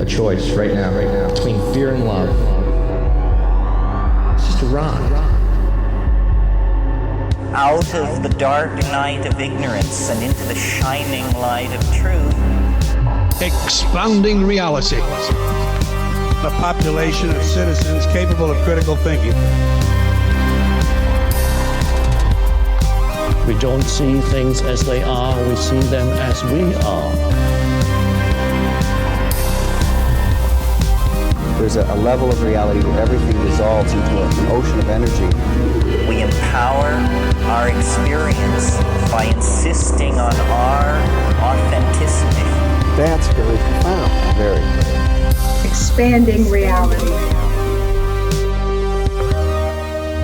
a choice right now, between fear and love. It's just a rock. Out of the dark night of ignorance and into the shining light of truth. Expounding reality. A population of citizens capable of critical thinking. We don't see things as they are, we see them as we are. There's a level of reality where everything dissolves into an ocean of energy. We empower our experience by insisting on our authenticity. That's very profound. Very. Expanding reality.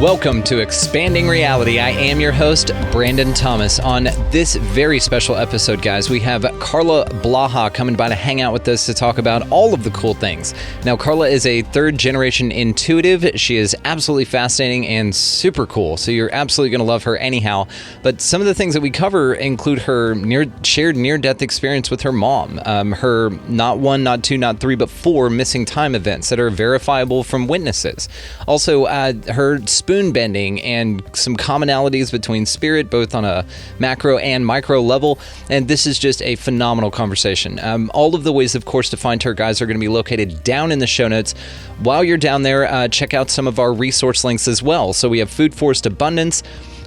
Welcome to Expanding Reality. I am your host, Brandon Thomas. On this very special episode, guys, we have Carla Blaha coming by to hang out with us to talk about all of the cool things. Now, Carla is a third-generation intuitive. She is absolutely fascinating and super cool, so you're absolutely going to love her anyhow. But some of the things that we cover include her shared near-death experience with her mom, her not one, not two, not three, but 4 missing time events that are verifiable from witnesses. Also, her spoon bending and some commonalities between spirit, both on a macro and micro level. And this is just a phenomenal conversation. All of the ways, of course, to find her, guys, are going to be located down in the show notes. While you're down there, check out some of our resource links as well. So we have Food Forest Abundance.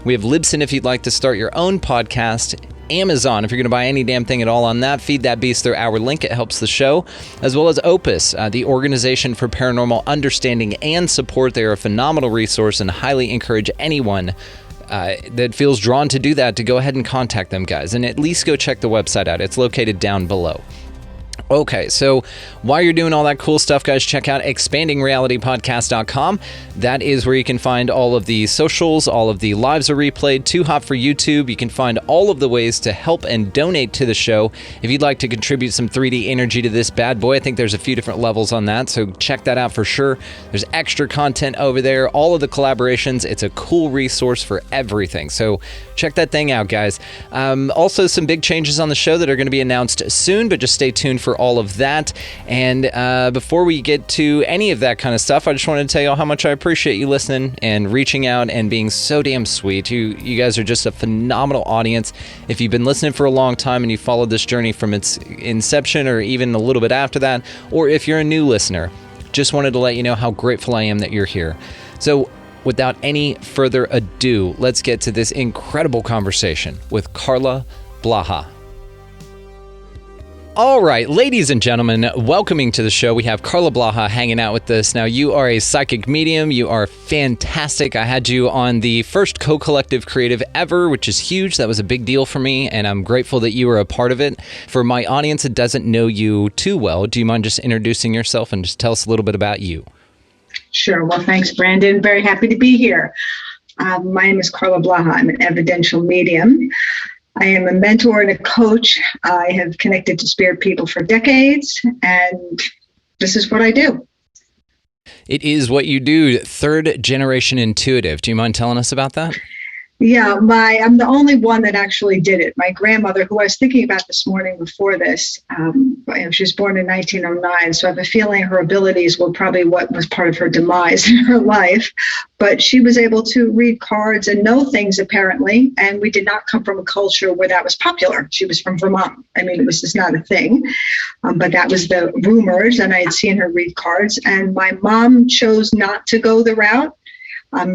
We have Libsyn if you'd like to start your own podcast. Amazon, if you're going to buy any damn thing at all on that, Feed That Beast through our link. It helps the show. As well as Opus, the Organization for Paranormal Understanding and Support. They are a phenomenal resource and highly encourage anyone that feels drawn to do that to go ahead and contact them, guys. And at least go check the website out. It's located down below. Okay, so while you're doing all that cool stuff, guys, check out expandingrealitypodcast.com. That is where you can find all of the socials, all of the lives are replayed, Too Hot for YouTube. You can find all of the ways to help and donate to the show. If you'd like to contribute some 3D energy to this bad boy, I think there's a few different levels on that, so check that out for sure. There's extra content over there, all of the collaborations. It's a cool resource for everything, so check that thing out, guys. Also, some big changes on the show that are going to be announced soon, but just stay tuned for all of that. And before we get to any of that kind of stuff, I just wanted to tell you all how much I appreciate you listening and reaching out and being so damn sweet. You guys are just a phenomenal audience. If you've been listening for a long time and you followed this journey from its inception or even a little bit after that, or if you're a new listener, just wanted to let you know how grateful I am that you're here. So without any further ado, let's get to this incredible conversation with Carla Blaha. All right, ladies and gentlemen, welcoming to the show, we have Carla Blaha hanging out with us. Now, you are a psychic medium. You are fantastic. I had you on the first co-collective creative ever, which is huge. That was a big deal for me, and I'm grateful that you were a part of it. For my audience that doesn't know you too well, do you mind just introducing yourself and just tell us a little bit about you? Sure. Well, thanks, Brandon. Very happy to be here. My name is Carla Blaha. I'm an evidential medium. I am a mentor and a coach. I have connected to spirit people for decades, and this is what I do. It is what you do. Third generation intuitive. Do you mind telling us about that? Yeah, I'm the only one that actually did it. My grandmother, who I was thinking about this morning before this, she was born in 1909, so I have a feeling her abilities were probably what was part of her demise in her life. But she was able to read cards and know things, apparently, and we did not come from a culture where that was popular. She was from Vermont. I mean, it was just not a thing, but that was the rumors, and I had seen her read cards, and my mom chose not to go the route.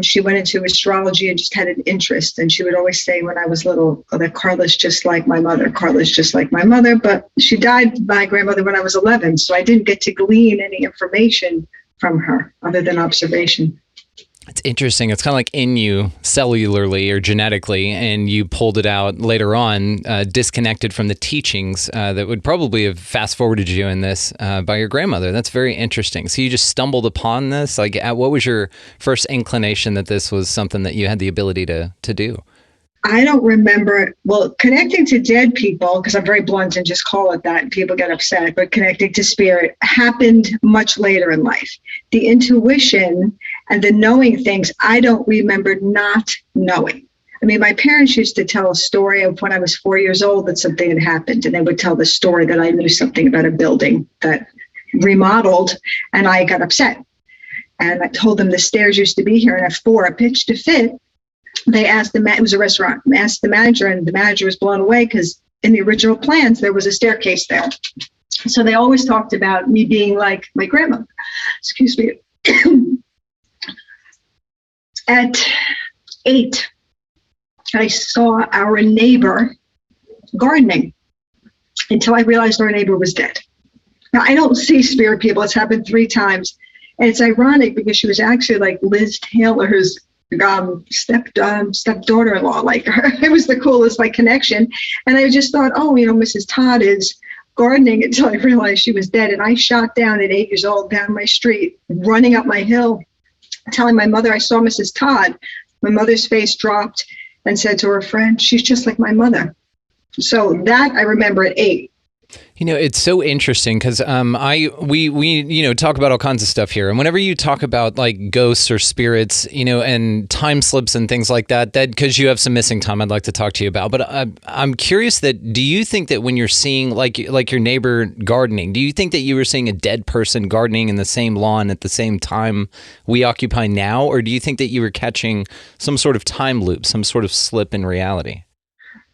She went into astrology and just had an interest. And she would always say when I was little, that Carla's just like my mother. Carla's just like my mother. But she died, my grandmother, when I was 11. So I didn't get to glean any information from her other than observation. It's interesting. It's kind of like in you cellularly or genetically, and you pulled it out later on, disconnected from the teachings that would probably have fast-forwarded you in this by your grandmother. That's very interesting. So you just stumbled upon this? Like, what was your first inclination that this was something that you had the ability to do? I don't remember, well, connecting to dead people, because I'm very blunt and just call it that, and people get upset, but connecting to spirit happened much later in life. The intuition and the knowing things, I don't remember not knowing. I mean, my parents used to tell a story of when I was 4 years old that something had happened, and they would tell the story that I knew something about a building that remodeled, and I got upset. And I told them the stairs used to be here, and at 4, a pitch to fit. They asked it was a restaurant, asked the manager, and the manager was blown away because in the original plans, there was a staircase there. So they always talked about me being like my grandmother. Excuse me. At 8, I saw our neighbor gardening until I realized our neighbor was dead. Now, I don't see spirit people. It's happened 3 times. And it's ironic because she was actually like Liz Taylor's stepdaughter-in-law. Like her. It was the coolest like connection. And I just thought, oh, Mrs. Todd is gardening, until I realized she was dead. And I shot down at 8 years old down my street, running up my hill, telling my mother I saw Mrs. Todd. My mother's face dropped and said to her friend, she's just like my mother. So that I remember at 8. It's so interesting because we talk about all kinds of stuff here, and whenever you talk about like ghosts or spirits, and time slips and things like that because you have some missing time, I'd like to talk to you about. But I'm curious do you think that when you're seeing like your neighbor gardening, do you think that you were seeing a dead person gardening in the same lawn at the same time we occupy now, or do you think that you were catching some sort of time loop, some sort of slip in reality?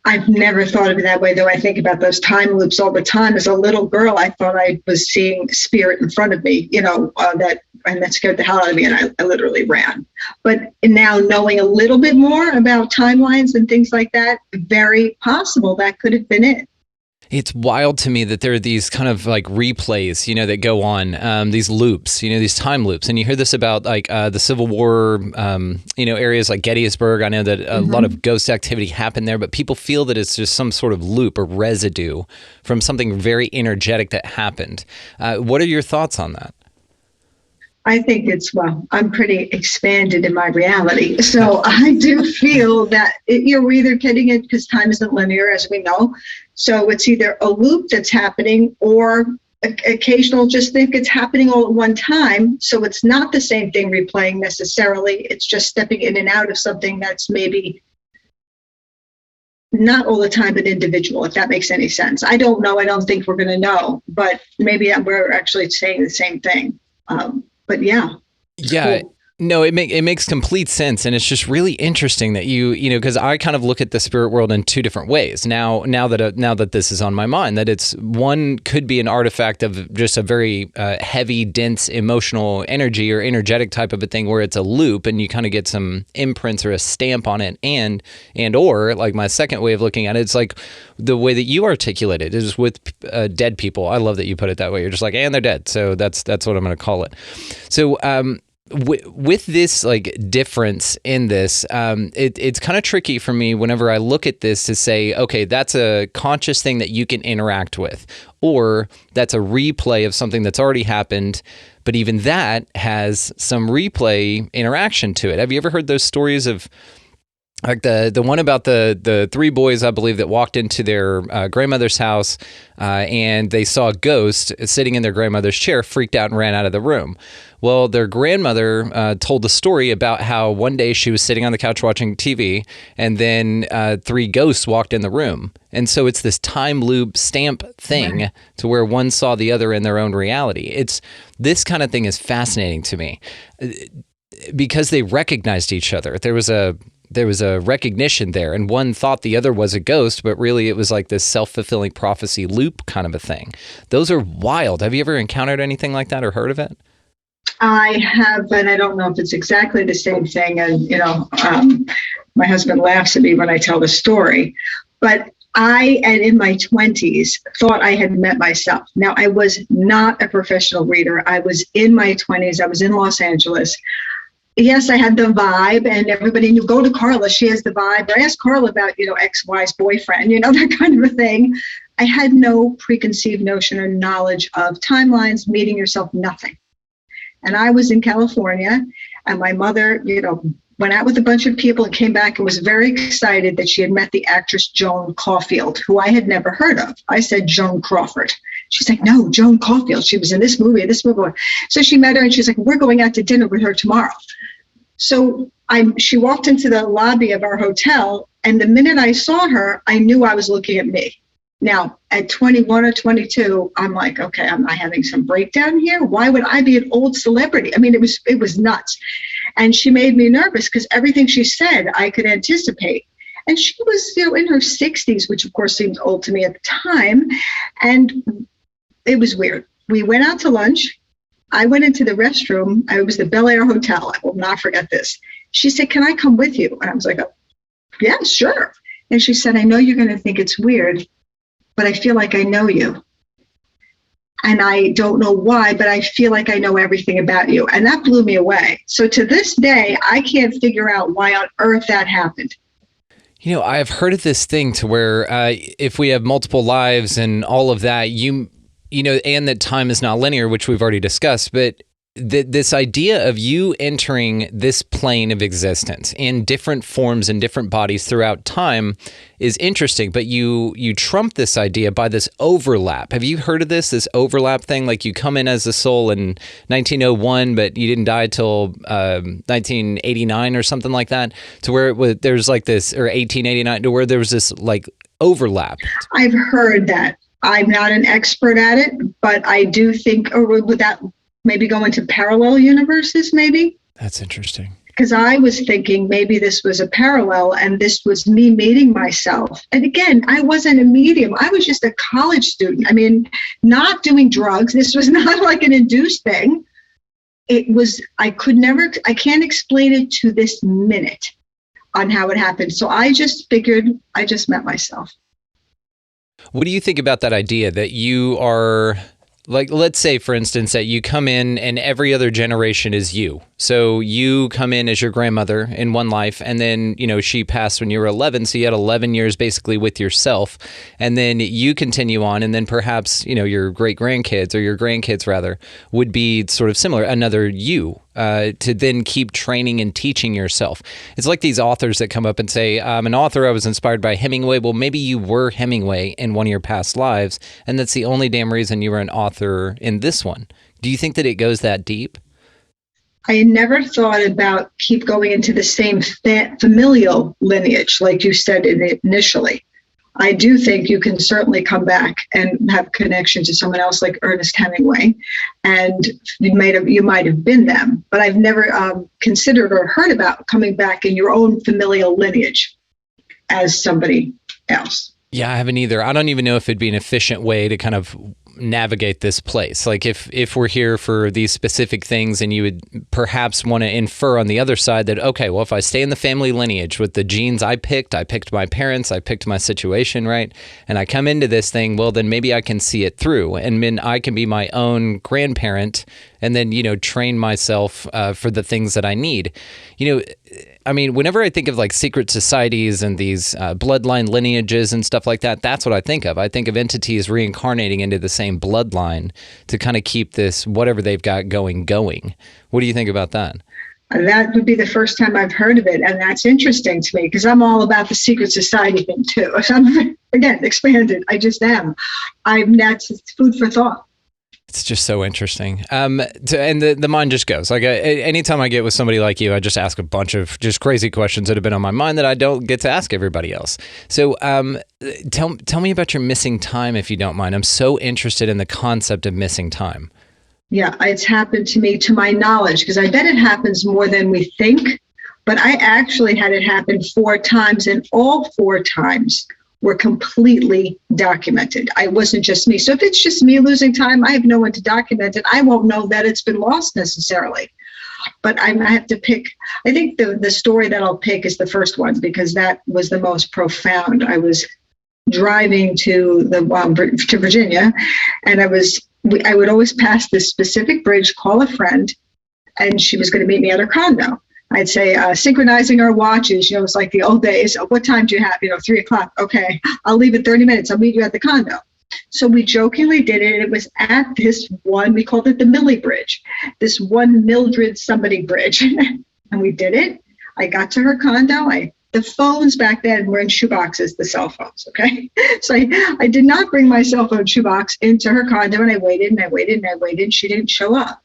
I've never thought of it that way, though. I think about those time loops all the time. As a little girl, I thought I was seeing spirit in front of me, that scared the hell out of me, and I literally ran. But now knowing a little bit more about timelines and things like that, very possible that could have been it. It's wild to me that there are these kind of like replays, that go on, these loops, these time loops. And you hear this about like the Civil War, areas like Gettysburg. I know that a lot of ghost activity happened there, but people feel that it's just some sort of loop or residue from something very energetic that happened. What are your thoughts on that? I think I'm pretty expanded in my reality. So I do feel that you're either getting it because time isn't linear, as we know. So it's either a loop that's happening or occasional, just think it's happening all at one time. So it's not the same thing replaying necessarily. It's just stepping in and out of something that's maybe not all the time, but individual, if that makes any sense. I don't know. I don't think we're going to know, but maybe we're actually saying the same thing. But yeah. Yeah. Cool. No, it makes complete sense, and it's just really interesting that because I kind of look at the spirit world in 2 different ways. Now that this is on my mind, that it's one could be an artifact of just a very heavy, dense, emotional energy or energetic type of a thing, where it's a loop, and you kind of get some imprints or a stamp on it, and or like my second way of looking at it, it's like the way that you articulate it is with dead people. I love that you put it that way. You're just like, and they're dead, so that's what I'm going to call it. So. With this like difference in this, it's kind of tricky for me whenever I look at this to say, okay, that's a conscious thing that you can interact with, or that's a replay of something that's already happened, but even that has some replay interaction to it. Have you ever heard those stories of like the one about the 3 boys, I believe, that walked into their grandmother's house and they saw a ghost sitting in their grandmother's chair, freaked out and ran out of the room. Well, their grandmother told the story about how one day she was sitting on the couch watching TV, and then 3 ghosts walked in the room. And so it's this time loop stamp thing to where one saw the other in their own reality. This kind of thing is fascinating to me because they recognized each other. There was a recognition there, and one thought the other was a ghost, but really it was like this self-fulfilling prophecy loop kind of a thing. Those are wild. Have you ever encountered anything like that or heard of it? I have, and I don't know if it's exactly the same thing. And, my husband laughs at me when I tell the story, but I, and in my 20s, thought I had met myself. Now, I was not a professional reader. I was in my 20s. I was in Los Angeles. Yes, I had the vibe, and everybody knew, go to Carla, she has the vibe. Or I asked Carla about, ex-wife's boyfriend, that kind of a thing. I had no preconceived notion or knowledge of timelines, meeting yourself, nothing. And I was in California, and my mother, went out with a bunch of people and came back and was very excited that she had met the actress Joan Caulfield, who I had never heard of. I said Joan Crawford. She's like, no, Joan Caulfield. She was in this movie. So she met her, and she's like, we're going out to dinner with her tomorrow. So she walked into the lobby of our hotel, and the minute I saw her, I knew I was looking at me. Now, at 21 or 22, I'm like, okay, am I having some breakdown here? Why would I be an old celebrity? I mean, it was nuts. And she made me nervous because everything she said, I could anticipate. And she was, in her 60s, which of course seemed old to me at the time. And it was weird. We went out to lunch. I went into the restroom. It was the Bel Air Hotel. I will not forget this. She said, can I come with you? And I was like, yeah, sure. And she said, I know you're going to think it's weird, but I feel like I know you. And I don't know why, but I feel like I know everything about you. And that blew me away. So to this day, I can't figure out why on earth that happened. I've heard of this thing to where if we have multiple lives and all of that, and that time is not linear, which we've already discussed, but this idea of you entering this plane of existence in different forms and different bodies throughout time is interesting, but you trump this idea by this overlap. Have you heard of this overlap thing? Like you come in as a soul in 1901, but you didn't die till 1989 or something like that, to where there's like this, or 1889, to where there was this like overlap. I've heard that. I'm not an expert at it, but I do think, or would that maybe go into parallel universes, maybe? That's interesting. Because I was thinking maybe this was a parallel and this was me meeting myself. And again, I wasn't a medium. I was just a college student. I mean, not doing drugs. This was not like an induced thing. It was, I can't explain it to this minute on how it happened. So I just figured I just met myself. What do you think about that idea that you are... Like, let's say, for instance, that you come in and every other generation is you. So you come in as your grandmother in one life, and then, she passed when you were 11. So you had 11 years basically with yourself. And then you continue on. And then perhaps, your great grandkids, or your grandkids rather, would be sort of similar, another you. To then keep training and teaching yourself. It's like these authors that come up and say, I'm an author, I was inspired by Hemingway. Well, maybe you were Hemingway in one of your past lives, and that's the only damn reason you were an author in this one. Do you think that it goes that deep? I never thought about keep going into the same familial lineage, like you said initially. I do think you can certainly come back and have connection to someone else like Ernest Hemingway, and you might have been them, but I've never considered or heard about coming back in your own familial lineage as somebody else. Yeah, I haven't either. I don't even know if it'd be an efficient way to kind of navigate this place. Like if we're here for these specific things, and you would perhaps want to infer on the other side that, okay, well, if I stay in the family lineage with the genes I picked my parents, I picked my situation, right? And I come into this thing, well, then maybe I can see it through, and then I can be my own grandparent, and then, train myself for the things that I need. I mean, whenever I think of like secret societies and these bloodline lineages and stuff like that, that's what I think of. I think of entities reincarnating into the same bloodline to kind of keep this, whatever they've got going. What do you think about that? That would be the first time I've heard of it. And that's interesting to me because I'm all about the secret society thing too. I'm, again, expanded. I just am. That's food for thought. It's just so interesting. And the mind just goes. Like anytime I get with somebody like you, I just ask a bunch of just crazy questions that have been on my mind that I don't get to ask everybody else. So tell me about your missing time, if you don't mind. I'm so interested in the concept of missing time. Yeah, it's happened to me, to my knowledge, because I bet it happens more than we think. But I actually had it happen 4 times, and all 4 times were completely documented. I wasn't just me. So if it's just me losing time, I have no one to document it. I won't know that it's been lost necessarily. But I have to pick. I think the story that I'll pick is the first one because that was the most profound. I was driving to Virginia, and I would always pass this specific bridge, call a friend, and she was going to meet me at her condo. I'd say, synchronizing our watches, it's like the old days. What time do you have? 3:00. Okay, I'll leave in 30 minutes. I'll meet you at the condo. So we jokingly did it. It was at this one, we called it the Millie Bridge, this one Mildred somebody bridge. And we did it. I got to her condo. The phones back then were in shoeboxes, the cell phones, okay? So I did not bring my cell phone shoebox into her condo, and I waited and I waited and I waited. She didn't show up.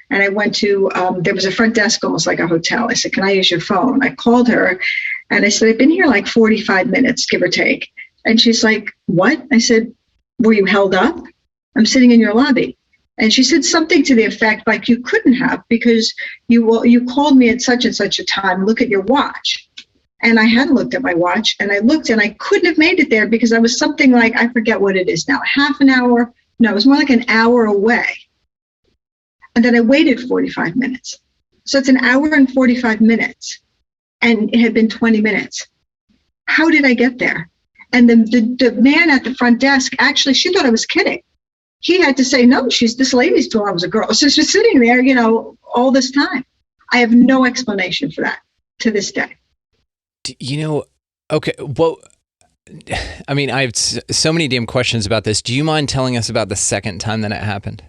And I went to, there was a front desk, almost like a hotel. I said, can I use your phone? I called her and I said, I've been here like 45 minutes, give or take. And she's like, what? I said, were you held up? I'm sitting in your lobby. And she said something to the effect like, you couldn't have, because you called me at such and such a time. Look at your watch. And I hadn't looked at my watch, and I looked, and I couldn't have made it there because I was something like, I forget what it is now, half an hour. No, it was more like an hour away. And then I waited 45 minutes. So it's an hour and 45 minutes. And it had been 20 minutes. How did I get there? And the man at the front desk, actually, she thought I was kidding. He had to say, no, this lady's thought I was a girl. So she's sitting there, all this time. I have no explanation for that to this day. Okay, well, I mean, I have so many damn questions about this. Do you mind telling us about the second time that it happened?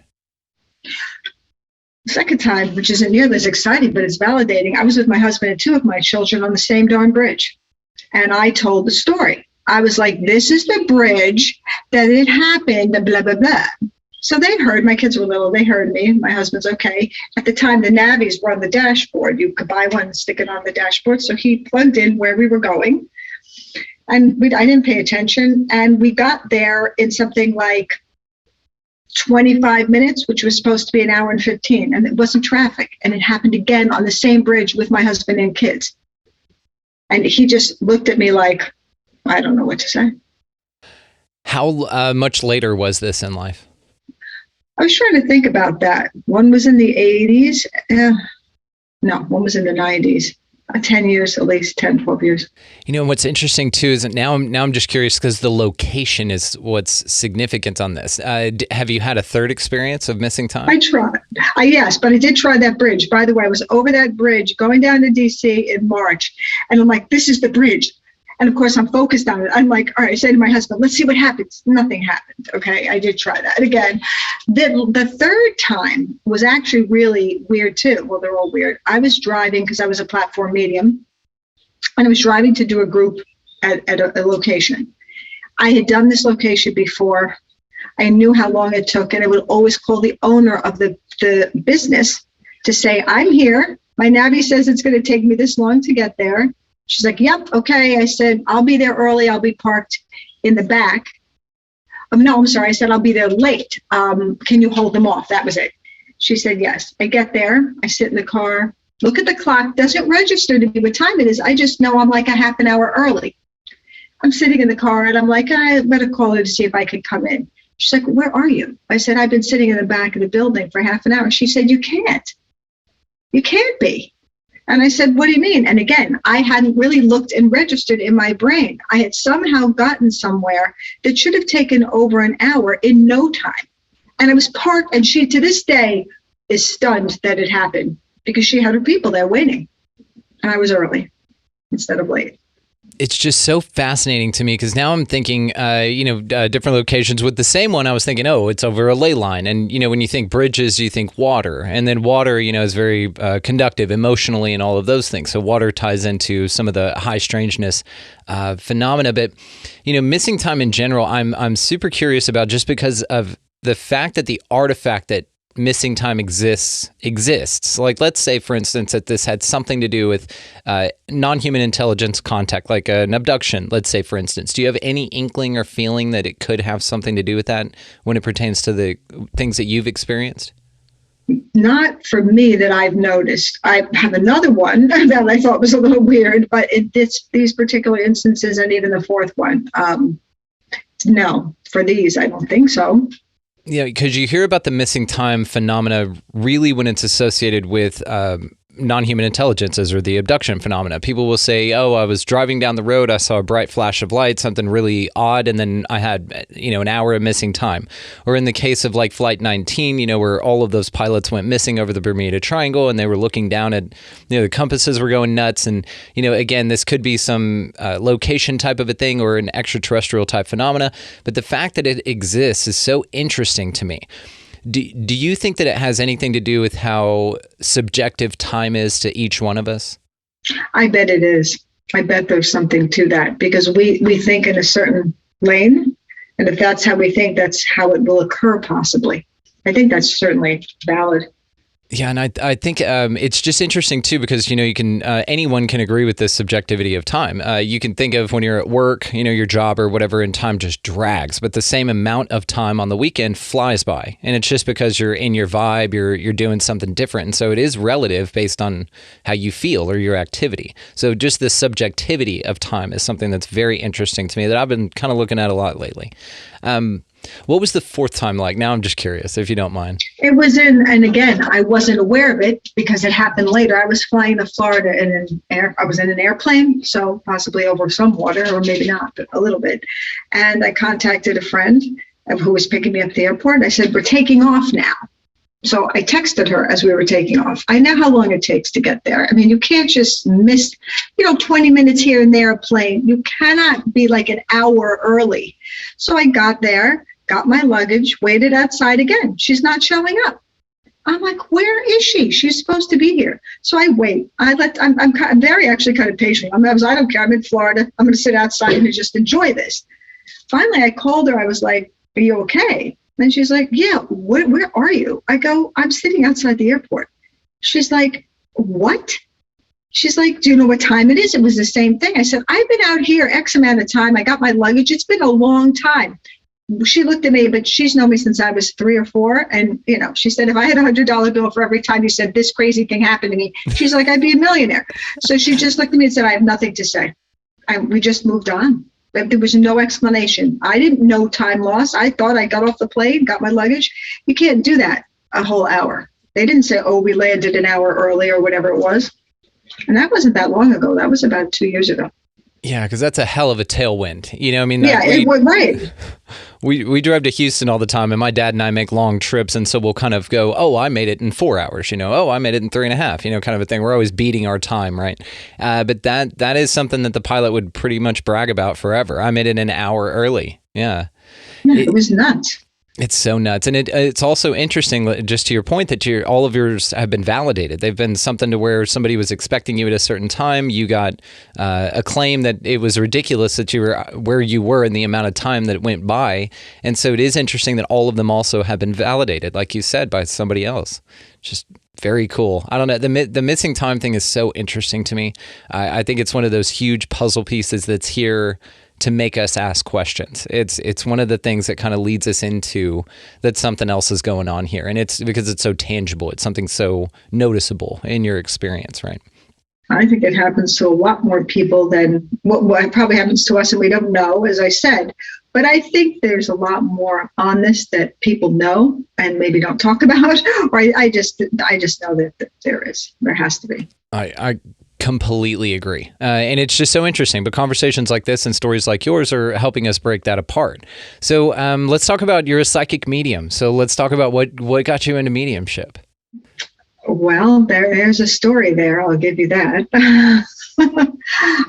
The second time, which isn't nearly as exciting, but it's validating, I was with my husband and two of my children on the same darn bridge. And I told the story. I was like, this is the bridge that it happened, blah, blah, blah. So they heard, my kids were little, they heard me. My husband's okay. At the time, the navies were on the dashboard. You could buy one and stick it on the dashboard. So he plugged in where we were going. And I didn't pay attention. And we got there in something like 25 minutes, which was supposed to be an hour and 15. And it wasn't traffic. And it happened again on the same bridge with my husband and kids. And he just looked at me like, I don't know what to say. How much later was this in life? I was trying to think about that. One was in the 80s. One was in the 90s. 10 years, at least 10, 12 years. What's interesting too is that now I'm just curious because the location is what's significant on this. Have you had a third experience of missing time? I tried. Yes, but I did try that bridge. By the way, I was over that bridge going down to DC in March, and I'm like, this is the bridge. And of course, I'm focused on it. I'm like, all right, I say to my husband, let's see what happens. Nothing happened. Okay, I did try that. Again, the third time was actually really weird too. Well, they're all weird. I was driving because I was a platform medium, and I was driving to do a group at a location. I had done this location before. I knew how long it took, and I would always call the owner of the business to say, I'm here. My Navi says it's going to take me this long to get there. She's like, yep, okay. I said, I'll be there early. I'll be parked in the back. No, I'm sorry. I said, I'll be there late. Can you hold them off? That was it. She said, yes. I get there. I sit in the car. Look at the clock. Doesn't register to me what time it is. I just know I'm like a half an hour early. I'm sitting in the car, and I'm like, I better call her to see if I could come in. She's like, where are you? I said, I've been sitting in the back of the building for half an hour. She said, you can't. You can't be. And I said, what do you mean? And again, I hadn't really looked and registered in my brain. I had somehow gotten somewhere that should have taken over an hour in no time. And I was parked, and she, to this day, is stunned that it happened because she had her people there waiting. And I was early instead of late. It's just so fascinating to me because now I'm thinking, different locations with the same one. I was thinking, oh, it's over a ley line. And, when you think bridges, you think water. And then water, is very conductive emotionally and all of those things. So water ties into some of the high strangeness phenomena. But, missing time in general, I'm super curious about just because of the fact that the artifact that missing time exists. Like, let's say, for instance, that this had something to do with non-human intelligence contact, like an abduction, let's say, for instance. Do you have any inkling or feeling that it could have something to do with that when it pertains to the things that you've experienced? Not for me that I've noticed. I have another one that I thought was a little weird, but these particular instances, and even the fourth one, no, for these, I don't think so. Yeah, because you hear about the missing time phenomena really when it's associated with non-human intelligences or the abduction phenomena. People will say, oh, I was driving down the road, I saw a bright flash of light, something really odd, and then I had, an hour of missing time. Or in the case of like Flight 19, where all of those pilots went missing over the Bermuda Triangle and they were looking down at, the compasses were going nuts. And, again, this could be some location type of a thing or an extraterrestrial type phenomena. But the fact that it exists is so interesting to me. Do you think that it has anything to do with how subjective time is to each one of us? I bet it is. I bet there's something to that because we think in a certain lane. And if that's how we think, that's how it will occur possibly. I think that's certainly valid. Yeah, and I think it's just interesting too because you can anyone can agree with this subjectivity of time. You can think of when you're at work, your job or whatever, and time just drags, but the same amount of time on the weekend flies by, and it's just because you're in your vibe, you're doing something different, and so it is relative based on how you feel or your activity. So just the subjectivity of time is something that's very interesting to me that I've been kind of looking at a lot lately. What was the fourth time like? Now I'm just curious, if you don't mind. It was and again, I wasn't aware of it because it happened later. I was flying to Florida I was in an airplane, so possibly over some water, or maybe not, but a little bit. And I contacted a friend who was picking me up at the airport. I said, we're taking off now. So I texted her as we were taking off. I know how long it takes to get there. I mean, you can't just miss, 20 minutes here and there a plane. You cannot be like an hour early. So I got there, got my luggage, waited outside again. She's not showing up. I'm like, where is she? She's supposed to be here. So I wait. I'm very actually kind of patient. I don't care. I'm in Florida. I'm going to sit outside and just enjoy this. Finally, I called her. I was like, are you okay? And she's like, yeah, where are you? I go, I'm sitting outside the airport. She's like, what? She's like, do you know what time it is? It was the same thing. I said, I've been out here X amount of time. I got my luggage. It's been a long time. She looked at me, but she's known me since I was 3 or 4. And, she said, if I had $100 bill for every time you said this crazy thing happened to me, she's like, I'd be a millionaire. So she just looked at me and said, I have nothing to say. We just moved on. There was no explanation. I didn't know time lost. I thought I got off the plane, got my luggage. You can't do that a whole hour. They didn't say, oh, we landed an hour early or whatever it was. And that wasn't that long ago. That was about 2 years ago. Yeah, because that's a hell of a tailwind. Right. We drive to Houston all the time, and my dad and I make long trips, and so we'll kind of go, oh, I made it in 4 hours, oh, I made it in 3.5, kind of a thing. We're always beating our time, right? But that is something that the pilot would pretty much brag about forever. I made it an hour early. Yeah. It was nuts. It's so nuts. And it's also interesting, just to your point, that all of yours have been validated. They've been something to where somebody was expecting you at a certain time. You got a claim that it was ridiculous that you were where you were in the amount of time that it went by. And so it is interesting that all of them also have been validated, like you said, by somebody else. Just very cool. I don't know. The missing time thing is so interesting to me. I think it's one of those huge puzzle pieces that's here to make us ask questions. It's one of the things that kind of leads us into that something else is going on here. And it's because it's so tangible. It's something so noticeable in your experience, right? I think it happens to a lot more people than what probably happens to us, and we don't know, as I said. But I think there's a lot more on this that people know and maybe don't talk about. Or I just know that there has to be. I completely agree. And it's just so interesting. But conversations like this and stories like yours are helping us break that apart. So let's talk about, you're a psychic medium. So let's talk about what got you into mediumship. Well, there's a story there. I'll give you that.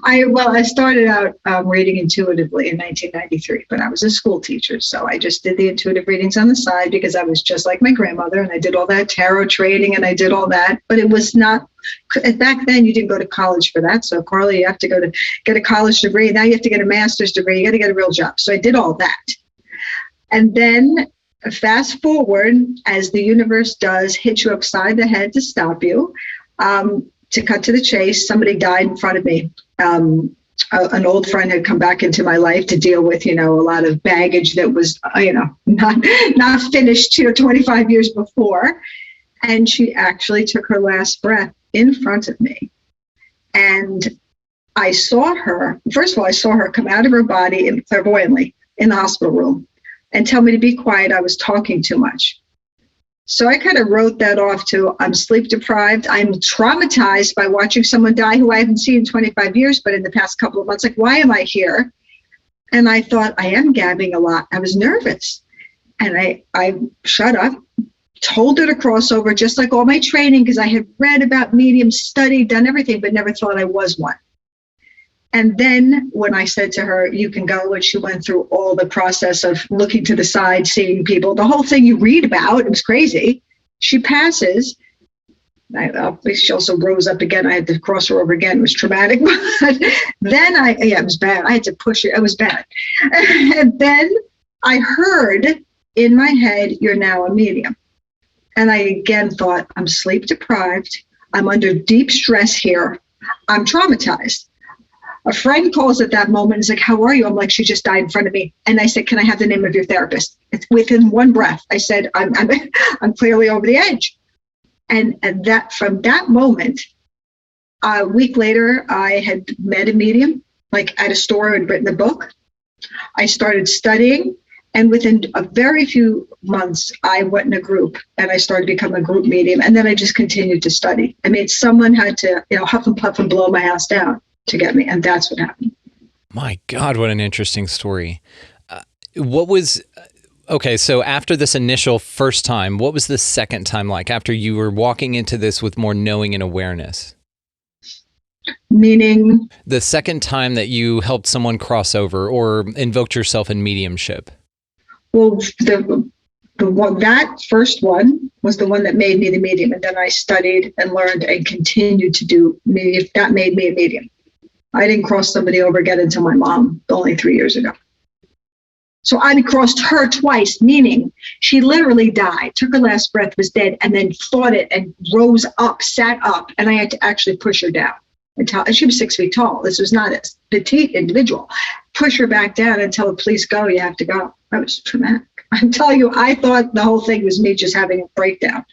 I started out reading intuitively in 1993, but I was a school teacher. So I just did the intuitive readings on the side because I was just like my grandmother, and I did all that tarot trading and I did all that. But it was not, back then you didn't go to college for that. So Carla, you have to go to get a college degree. Now you have to get a master's degree. You got to get a real job. So I did all that. And then fast forward, as the universe does, hit you upside the head to stop you. To cut to the chase, somebody died in front of me. An old friend had come back into my life to deal with, a lot of baggage that was, not finished 25 years before. And she actually took her last breath in front of me. And I saw her, first of all, I saw her come out of her body clairvoyantly in the hospital room and tell me to be quiet. I was talking too much. So I kind of wrote that off to, I'm sleep deprived. I'm traumatized by watching someone die who I haven't seen in 25 years, but in the past couple of months, like, why am I here? And I thought, I am gabbing a lot. I was nervous. And I shut up, told her to cross over, just like all my training, because I had read about mediums, studied, done everything, but never thought I was one. And then when I said to her, you can go, and she went through all the process of looking to the side, seeing people, the whole thing you read about, it was crazy. She passes. She also rose up again. I had to cross her over again. It was traumatic. But then it was bad. I had to push it. It was bad. And then I heard in my head, you're now a medium. And I again thought, I'm sleep deprived. I'm under deep stress here. I'm traumatized. A friend calls at that moment and is like, how are you? I'm like, she just died in front of me. And I said, can I have the name of your therapist? It's within one breath. I said, I'm clearly over the edge. And that from that moment, a week later, I had met a medium, like at a store, and written a book. I started studying. And within a very few months, I went in a group and I started to become a group medium. And then I just continued to study. I mean, someone had to, huff and puff and blow my house down to get me. And that's what happened. My God, what an interesting story. Okay, so after this initial first time, what was the second time like after you were walking into this with more knowing and awareness? Meaning? The second time that you helped someone cross over or invoked yourself in mediumship. Well, that first one was the one that made me the medium. And then I studied and learned and continued to do medium. That made me a medium. I didn't cross somebody over again until my mom, only 3 years ago. So I crossed her twice, meaning she literally died, took her last breath, was dead, and then fought it and rose up, sat up, and I had to actually push her down. And she was 6 feet tall. This was not a petite individual. Push her back down and tell the police, go, you have to go. That was traumatic. I'm telling you, I thought the whole thing was me just having a breakdown.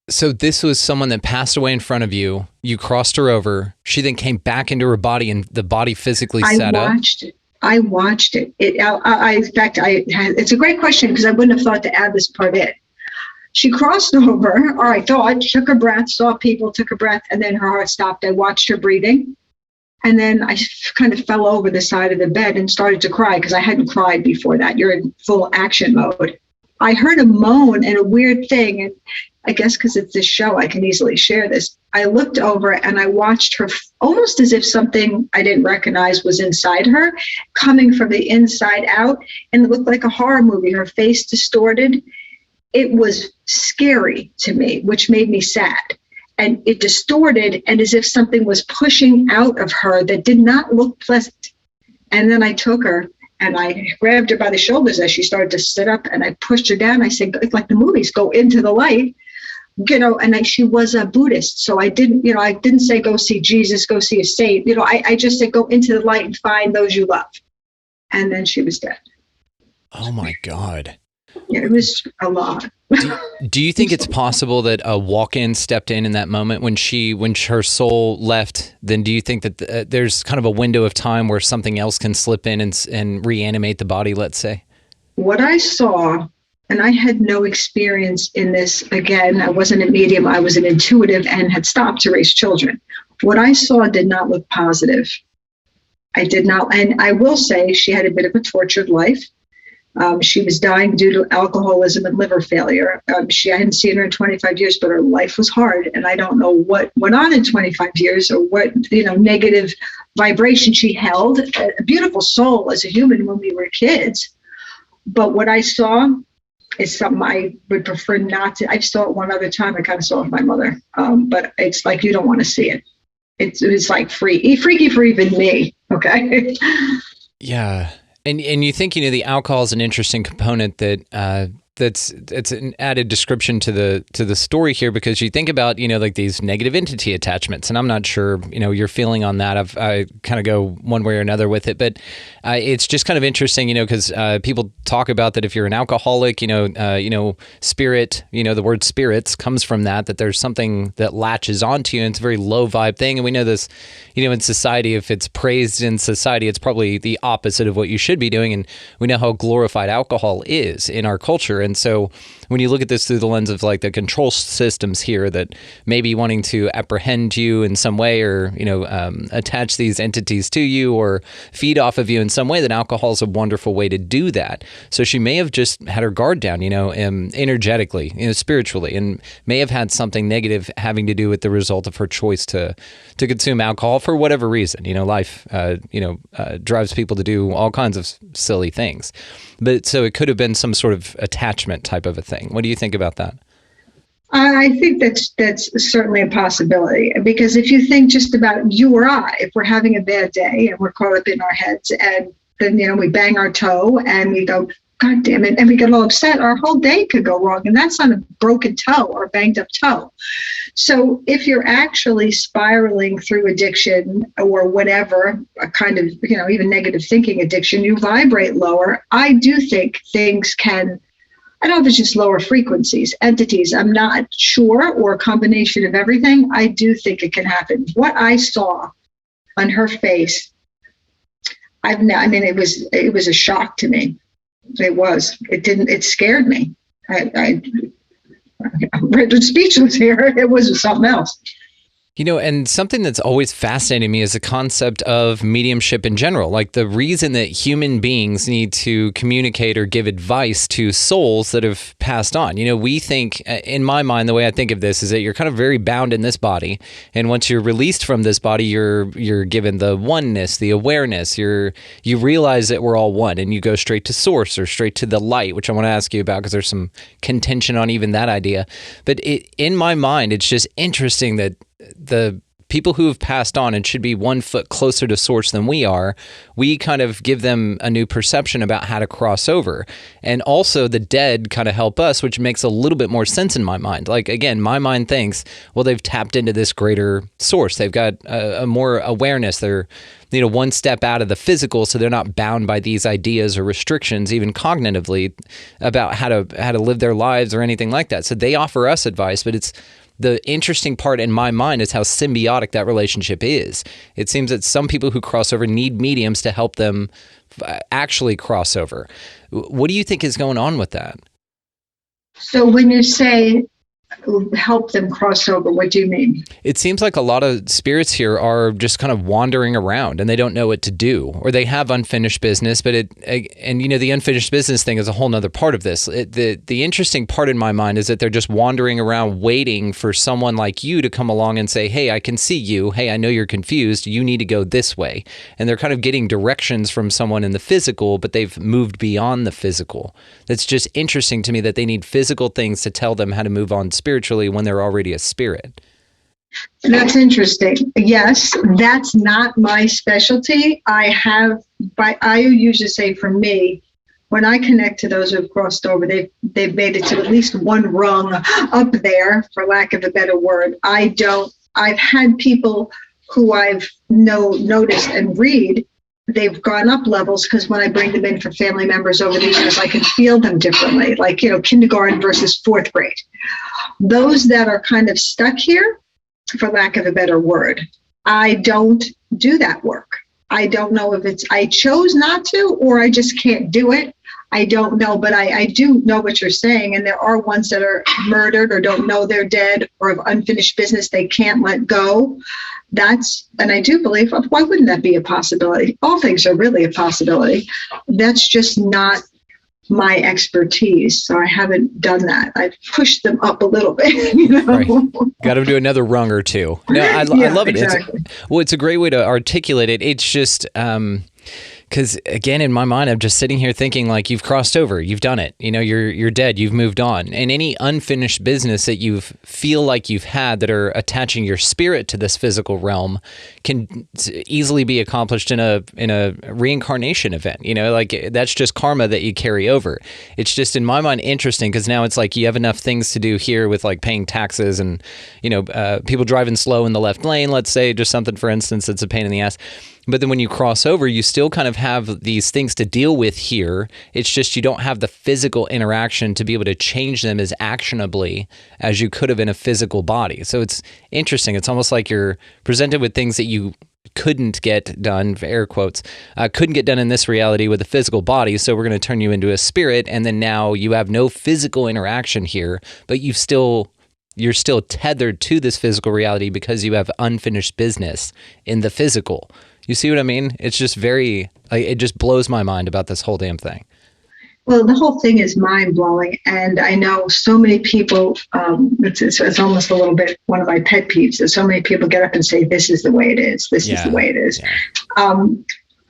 So this was someone that passed away in front of you. You crossed her over. She then came back into her body and the body physically sat up. I watched it. It's a great question because I wouldn't have thought to add this part in. She crossed over, or I thought, took her breath, saw people, took her breath, and then her heart stopped. I watched her breathing. And then I kind of fell over the side of the bed and started to cry because I hadn't cried before that. You're in full action mode. I heard a moan and a weird thing. And I guess because it's this show, I can easily share this. I looked over and I watched her almost as if something I didn't recognize was inside her, coming from the inside out. And it looked like a horror movie, her face distorted. It was scary to me, which made me sad. And it distorted and as if something was pushing out of her that did not look pleasant. And then I took her and I grabbed her by the shoulders as she started to sit up and I pushed her down. I said, it's like the movies, go into the light, and she was a Buddhist. So I didn't say, go see Jesus, go see a saint. I just said, go into the light and find those you love. And then she was dead. Oh my God. Yeah, it was a lot. Do you think it's possible that a walk-in stepped in that moment when her soul left? Then do you think that there's kind of a window of time where something else can slip in and reanimate the body, let's say? What I saw, and I had no experience in this, again, I wasn't a medium, I was an intuitive and had stopped to raise children. What I saw did not look positive. I did not, and I will say she had a bit of a tortured life. She was dying due to alcoholism and liver failure. I hadn't seen her in 25 years, but her life was hard. And I don't know what went on in 25 years or what, negative vibration she held. A beautiful soul as a human when we were kids. But what I saw is something I would prefer not to. I saw it one other time. I kind of saw it with my mother. But it's like, you don't want to see it. It's like freaky for even me. Okay. Yeah. And you think, the alcohol is an interesting component that's an added description to the story here, because you think about, like these negative entity attachments, and I'm not sure, your feeling on that. I kind of go one way or another with it, but it's just kind of interesting, because people talk about that if you're an alcoholic, spirit, the word spirits comes from that there's something that latches onto you, and it's a very low vibe thing. And we know this, in society, if it's praised in society, it's probably the opposite of what you should be doing. And we know how glorified alcohol is in our culture. And so when you look at this through the lens of like the control systems here that may be wanting to apprehend you in some way, or, attach these entities to you or feed off of you in some way, then alcohol is a wonderful way to do that. So she may have just had her guard down, energetically, spiritually, and may have had something negative having to do with the result of her choice to consume alcohol for whatever reason. Life, drives people to do all kinds of silly things. But so it could have been some sort of attachment type of a thing. What do you think about that? I think that's certainly a possibility, because if you think just about you or I, if we're having a bad day and we're caught up in our heads, and then we bang our toe and we go, God damn it. And we get all upset. Our whole day could go wrong. And that's not a broken toe or banged up toe. So if you're actually spiraling through addiction or whatever, a kind of, even negative thinking addiction, you vibrate lower. I do think things can, I don't know if it's just lower frequencies, entities, I'm not sure, or a combination of everything. I do think it can happen. What I saw on her face, it was a shock to me. It scared me. I'm speechless here. It was something else. And something that's always fascinated me is the concept of mediumship in general. Like the reason that human beings need to communicate or give advice to souls that have passed on. We think, in my mind, the way I think of this is that you're kind of very bound in this body. And once you're released from this body, you're given the oneness, the awareness. You realize that we're all one, and you go straight to source or straight to the light, which I want to ask you about because there's some contention on even that idea. But in my mind, it's just interesting that the people who have passed on and should be 1 foot closer to source than we are, we kind of give them a new perception about how to cross over. And also the dead kind of help us, which makes a little bit more sense in my mind. Like, again, my mind thinks, well, they've tapped into this greater source. They've got a more awareness. They're, one step out of the physical, so they're not bound by these ideas or restrictions, even cognitively, about how to live their lives or anything like that. So they offer us advice, but it's the interesting part in my mind is how symbiotic that relationship is. It seems that some people who cross over need mediums to help them actually cross over. What do you think is going on with that? So when you say help them cross over, what do you mean? It seems like a lot of spirits here are just kind of wandering around and they don't know what to do, or they have unfinished business, but the unfinished business thing is a whole nother part of this. The interesting part in my mind is that they're just wandering around waiting for someone like you to come along and say, hey, I can see you. Hey, I know you're confused. You need to go this way. And they're kind of getting directions from someone in the physical, but they've moved beyond the physical. That's just interesting to me that they need physical things to tell them how to move on spiritually when they're already a spirit. That's interesting. Yes, that's not my specialty. I usually say for me, when I connect to those who've crossed over, they've made it to at least one rung up there, for lack of a better word. I've had people who I've noticed and read, they've gone up levels, because when I bring them in for family members over the years, I can feel them differently, like, kindergarten versus fourth grade. Those that are kind of stuck here, for lack of a better word, I don't do that work. I don't know if I chose not to, or I just can't do it. I don't know, but I do know what you're saying. And there are ones that are murdered or don't know they're dead or have unfinished business they can't let go. And I do believe, why wouldn't that be a possibility? All things are really a possibility. That's just not my expertise. So I haven't done that. I've pushed them up a little bit, Right. Got to do another rung or two. No, I love it. Exactly. It's a great way to articulate it. It's just, because again, in my mind, I'm just sitting here thinking like, you've crossed over, you've done it. You're dead, you've moved on. And any unfinished business that you feel like you've had that are attaching your spirit to this physical realm can easily be accomplished in a reincarnation event. Like that's just karma that you carry over. It's just in my mind interesting, because now it's like you have enough things to do here with like paying taxes and people driving slow in the left lane, let's say, just something, for instance, that's a pain in the ass. But then when you cross over, you still kind of have these things to deal with here. It's just you don't have the physical interaction to be able to change them as actionably as you could have in a physical body. So it's interesting. It's almost like you're presented with things that you couldn't get done, air quotes, couldn't get done in this reality with a physical body. So we're going to turn you into a spirit. And then now you have no physical interaction here, but you're still tethered to this physical reality because you have unfinished business in the physical. You see what I mean? It's just it just blows my mind about this whole damn thing. Well, the whole thing is mind-blowing. And I know so many people, it's almost a little bit one of my pet peeves, that so many people get up and say, this is the way it is. This is the way it is. Yeah.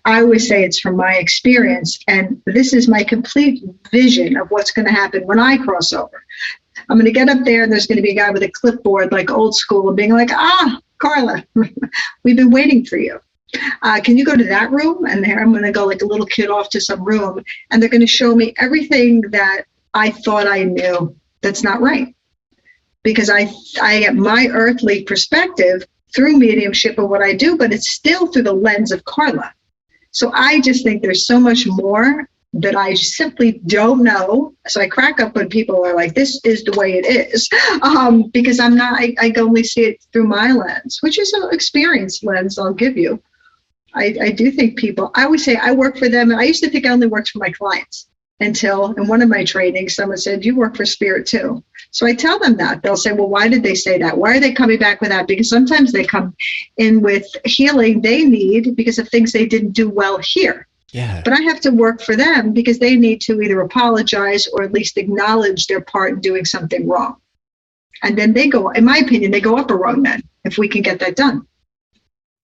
I always say it's from my experience. And this is my complete vision of what's going to happen when I cross over. I'm going to get up there and there's going to be a guy with a clipboard, like old school, and being like, Carla, we've been waiting for you. Can you go to that room? And there I'm going to go like a little kid off to some room, and they're going to show me everything that I thought I knew that's not right. Because I get my earthly perspective through mediumship and what I do, but it's still through the lens of Carla. So I just think there's so much more that I simply don't know. So I crack up when people are like, this is the way it is. Because I'm not, I only see it through my lens, which is an experience lens I'll give you. I do think people, I always say I work for them. And I used to think I only worked for my clients until in one of my trainings, someone said, you work for spirit too. So I tell them that. They'll say, well, why did they say that? Why are they coming back with that? Because sometimes they come in with healing they need because of things they didn't do well here. Yeah. But I have to work for them because they need to either apologize or at least acknowledge their part in doing something wrong. And then they go, in my opinion, they go up a rung then, if we can get that done.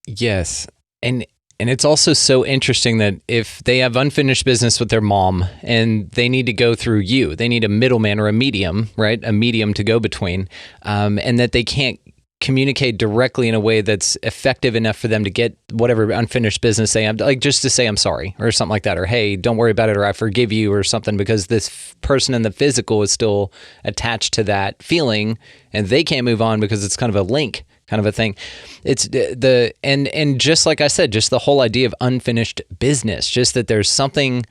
Yes. And it's also so interesting that if they have unfinished business with their mom and they need to go through you, they need a middleman or a medium, right? A medium to go between, and that they can't communicate directly in a way that's effective enough for them to get whatever unfinished business they have, like just to say, I'm sorry or something like that, or, hey, don't worry about it, or I forgive you or something, because this person in the physical is still attached to that feeling and they can't move on because it's kind of a link kind of a thing. It's and just like I said, just the whole idea of unfinished business, just that there's something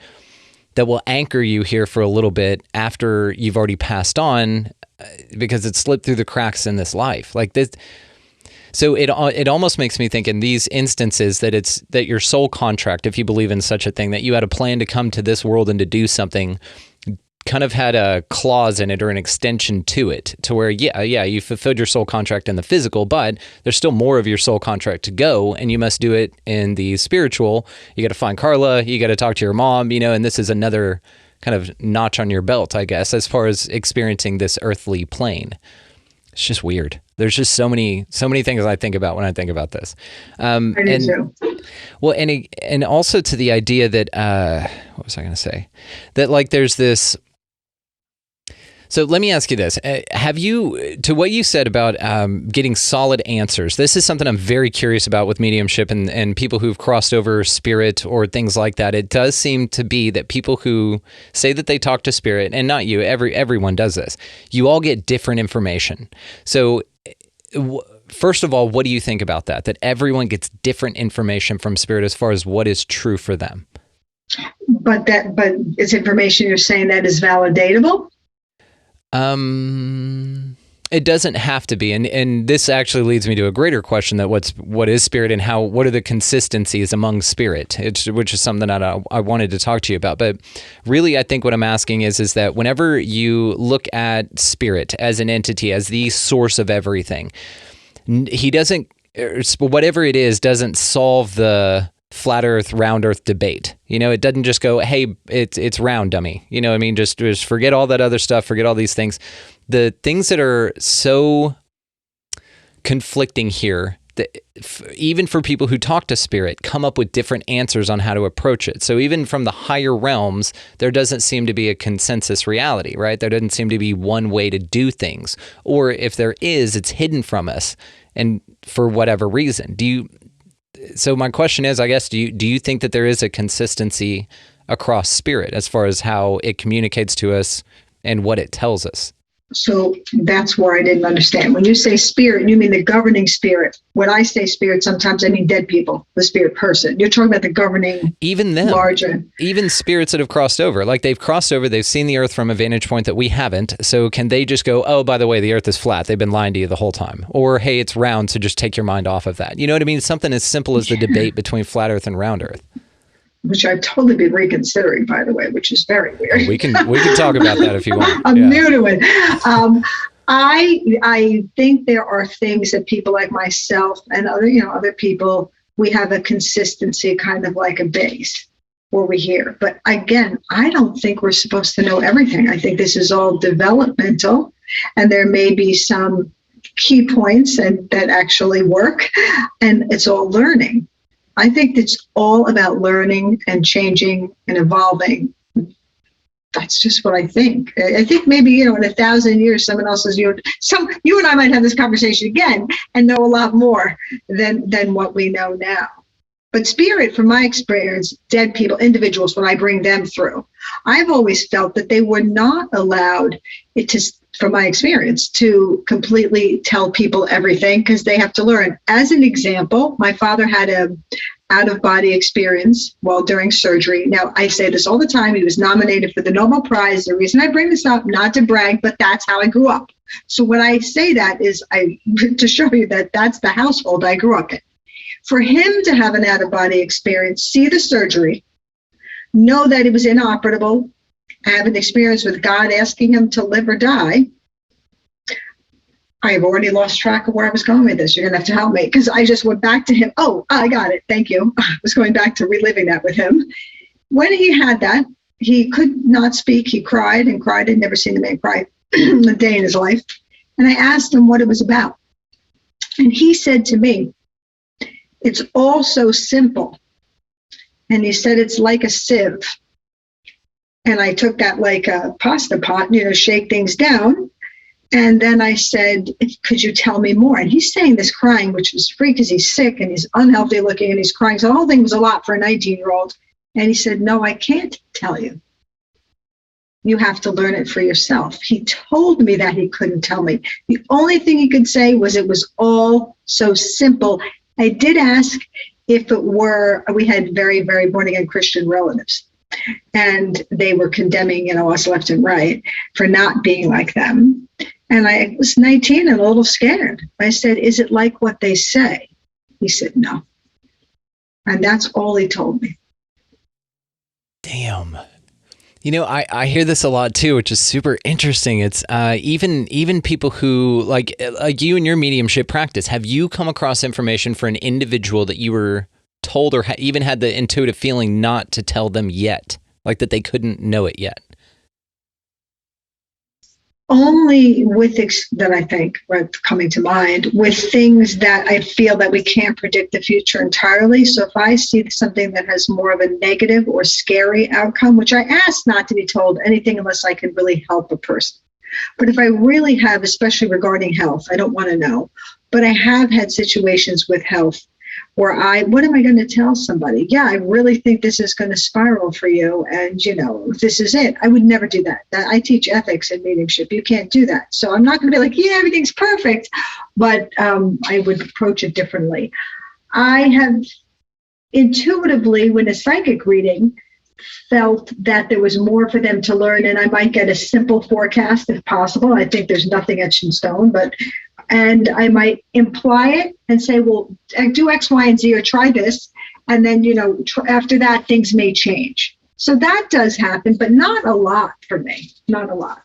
that will anchor you here for a little bit after you've already passed on, because it slipped through the cracks in this life. Like this. So it almost makes me think in these instances that your soul contract, if you believe in such a thing, that you had a plan to come to this world and to do something, kind of had a clause in it or an extension to it, to where, you fulfilled your soul contract in the physical, but there's still more of your soul contract to go, and you must do it in the spiritual. You got to find Carla, you got to talk to your mom, and this is another kind of notch on your belt, I guess, as far as experiencing this earthly plane. It's just weird. There's just so many things I think about when I think about this. I do too. Well, and also to the idea that, what was I going to say? That like there's this. So let me ask you this. Have you, to what you said about getting solid answers, this is something I'm very curious about with mediumship and people who've crossed over spirit or things like that. It does seem to be that people who say that they talk to spirit, and not you, everyone does this, you all get different information. So first of all, what do you think about that? That everyone gets different information from spirit as far as what is true for them? But it's information you're saying that is validatable? It doesn't have to be, and this actually leads me to a greater question: that what is spirit, and what are the consistencies among spirit? Which is something that I wanted to talk to you about. But really, I think what I'm asking is that whenever you look at spirit as an entity, as the source of everything, he doesn't, whatever it is, doesn't solve the flat earth, round earth debate. It doesn't just go, hey, it's round, dummy. You know what I mean? Just forget all that other stuff, forget all these things. The things that are so conflicting here, that even for people who talk to spirit, come up with different answers on how to approach it. So even from the higher realms, there doesn't seem to be a consensus reality, right? There doesn't seem to be one way to do things. Or if there is, it's hidden from us, and for whatever reason. So my question is, I guess, do you think that there is a consistency across spirit as far as how it communicates to us and what it tells us? So that's where I didn't understand. When you say spirit, you mean the governing spirit. When I say spirit, sometimes I mean dead people, the spirit person. You're talking about the governing, even them, larger. Even spirits that have crossed over. Like they've crossed over, they've seen the earth from a vantage point that we haven't. So can they just go, oh, by the way, the earth is flat. They've been lying to you the whole time. Or, hey, it's round, so just take your mind off of that. You know what I mean? Something as simple as the debate between flat earth and round earth. Which I've totally been reconsidering, by the way, which is very weird. We can talk about that if you want. I'm new to it. I think there are things that people like myself and other people, we have a consistency, kind of like a base where we hear. But again, I don't think we're supposed to know everything. I think this is all developmental, and there may be some key points that actually work, and it's all learning. I think it's all about learning and changing and evolving. That's just what I think. I think maybe, in 1,000 years, someone else is you and I might have this conversation again and know a lot more than what we know now. But spirit, from my experience, dead people, individuals, when I bring them through, I've always felt that they were not allowed, from my experience, to completely tell people everything, because they have to learn. As an example, my father had a out-of-body experience while during surgery. Now, I say this all the time. He was nominated for the Nobel Prize. The reason I bring this up, not to brag, but that's how I grew up. So when I say that is to show you that that's the household I grew up in. For him to have an out-of-body experience, see the surgery, know that it was inoperable, have an experience with God asking him to live or die, I have already lost track of where I was going with this. You're going to have to help me, because I just went back to him. Oh, I got it. Thank you. I was going back to reliving that with him. When he had that, he could not speak. He cried and cried. I'd never seen the man cry a day in his life. And I asked him what it was about. And he said to me, it's all so simple. And he said, it's like a sieve. And I took that like a pasta pot, shake things down. And then I said, could you tell me more? And he's saying this crying, which was free because he's sick and he's unhealthy looking and he's crying. So the whole thing was a lot for a 19-year-old. And he said, no, I can't tell you. You have to learn it for yourself. He told me that he couldn't tell me. The only thing he could say was it was all so simple. I did ask if it were, we had very, very born-again Christian relatives. And they were condemning, us left and right for not being like them. And I was 19 and a little scared. I said, is it like what they say? He said, no. And that's all he told me. Damn. I hear this a lot too, which is super interesting. It's even people who like you and your mediumship practice. Have you come across information for an individual that you were told or even had the intuitive feeling not to tell them yet, like that they couldn't know it yet? Only with that I think are coming to mind, with things that I feel that we can't predict the future entirely. So if I see something that has more of a negative or scary outcome, which I ask not to be told anything unless I can really help a person. But if I really have, especially regarding health, I don't want to know. But I have had situations with health where what am I going to tell somebody? Yeah, I really think this is going to spiral for you. And, this is it. I would never do that. I teach ethics and mediumship. You can't do that. So I'm not going to be like, yeah, everything's perfect. But I would approach it differently. I have intuitively, when a psychic reading, felt that there was more for them to learn, and I might get a simple forecast if possible. I think there's nothing etched in stone, and I might imply it and say, well, do X, Y, and Z, or try this. And then, after that, things may change. So that does happen, but not a lot for me, not a lot.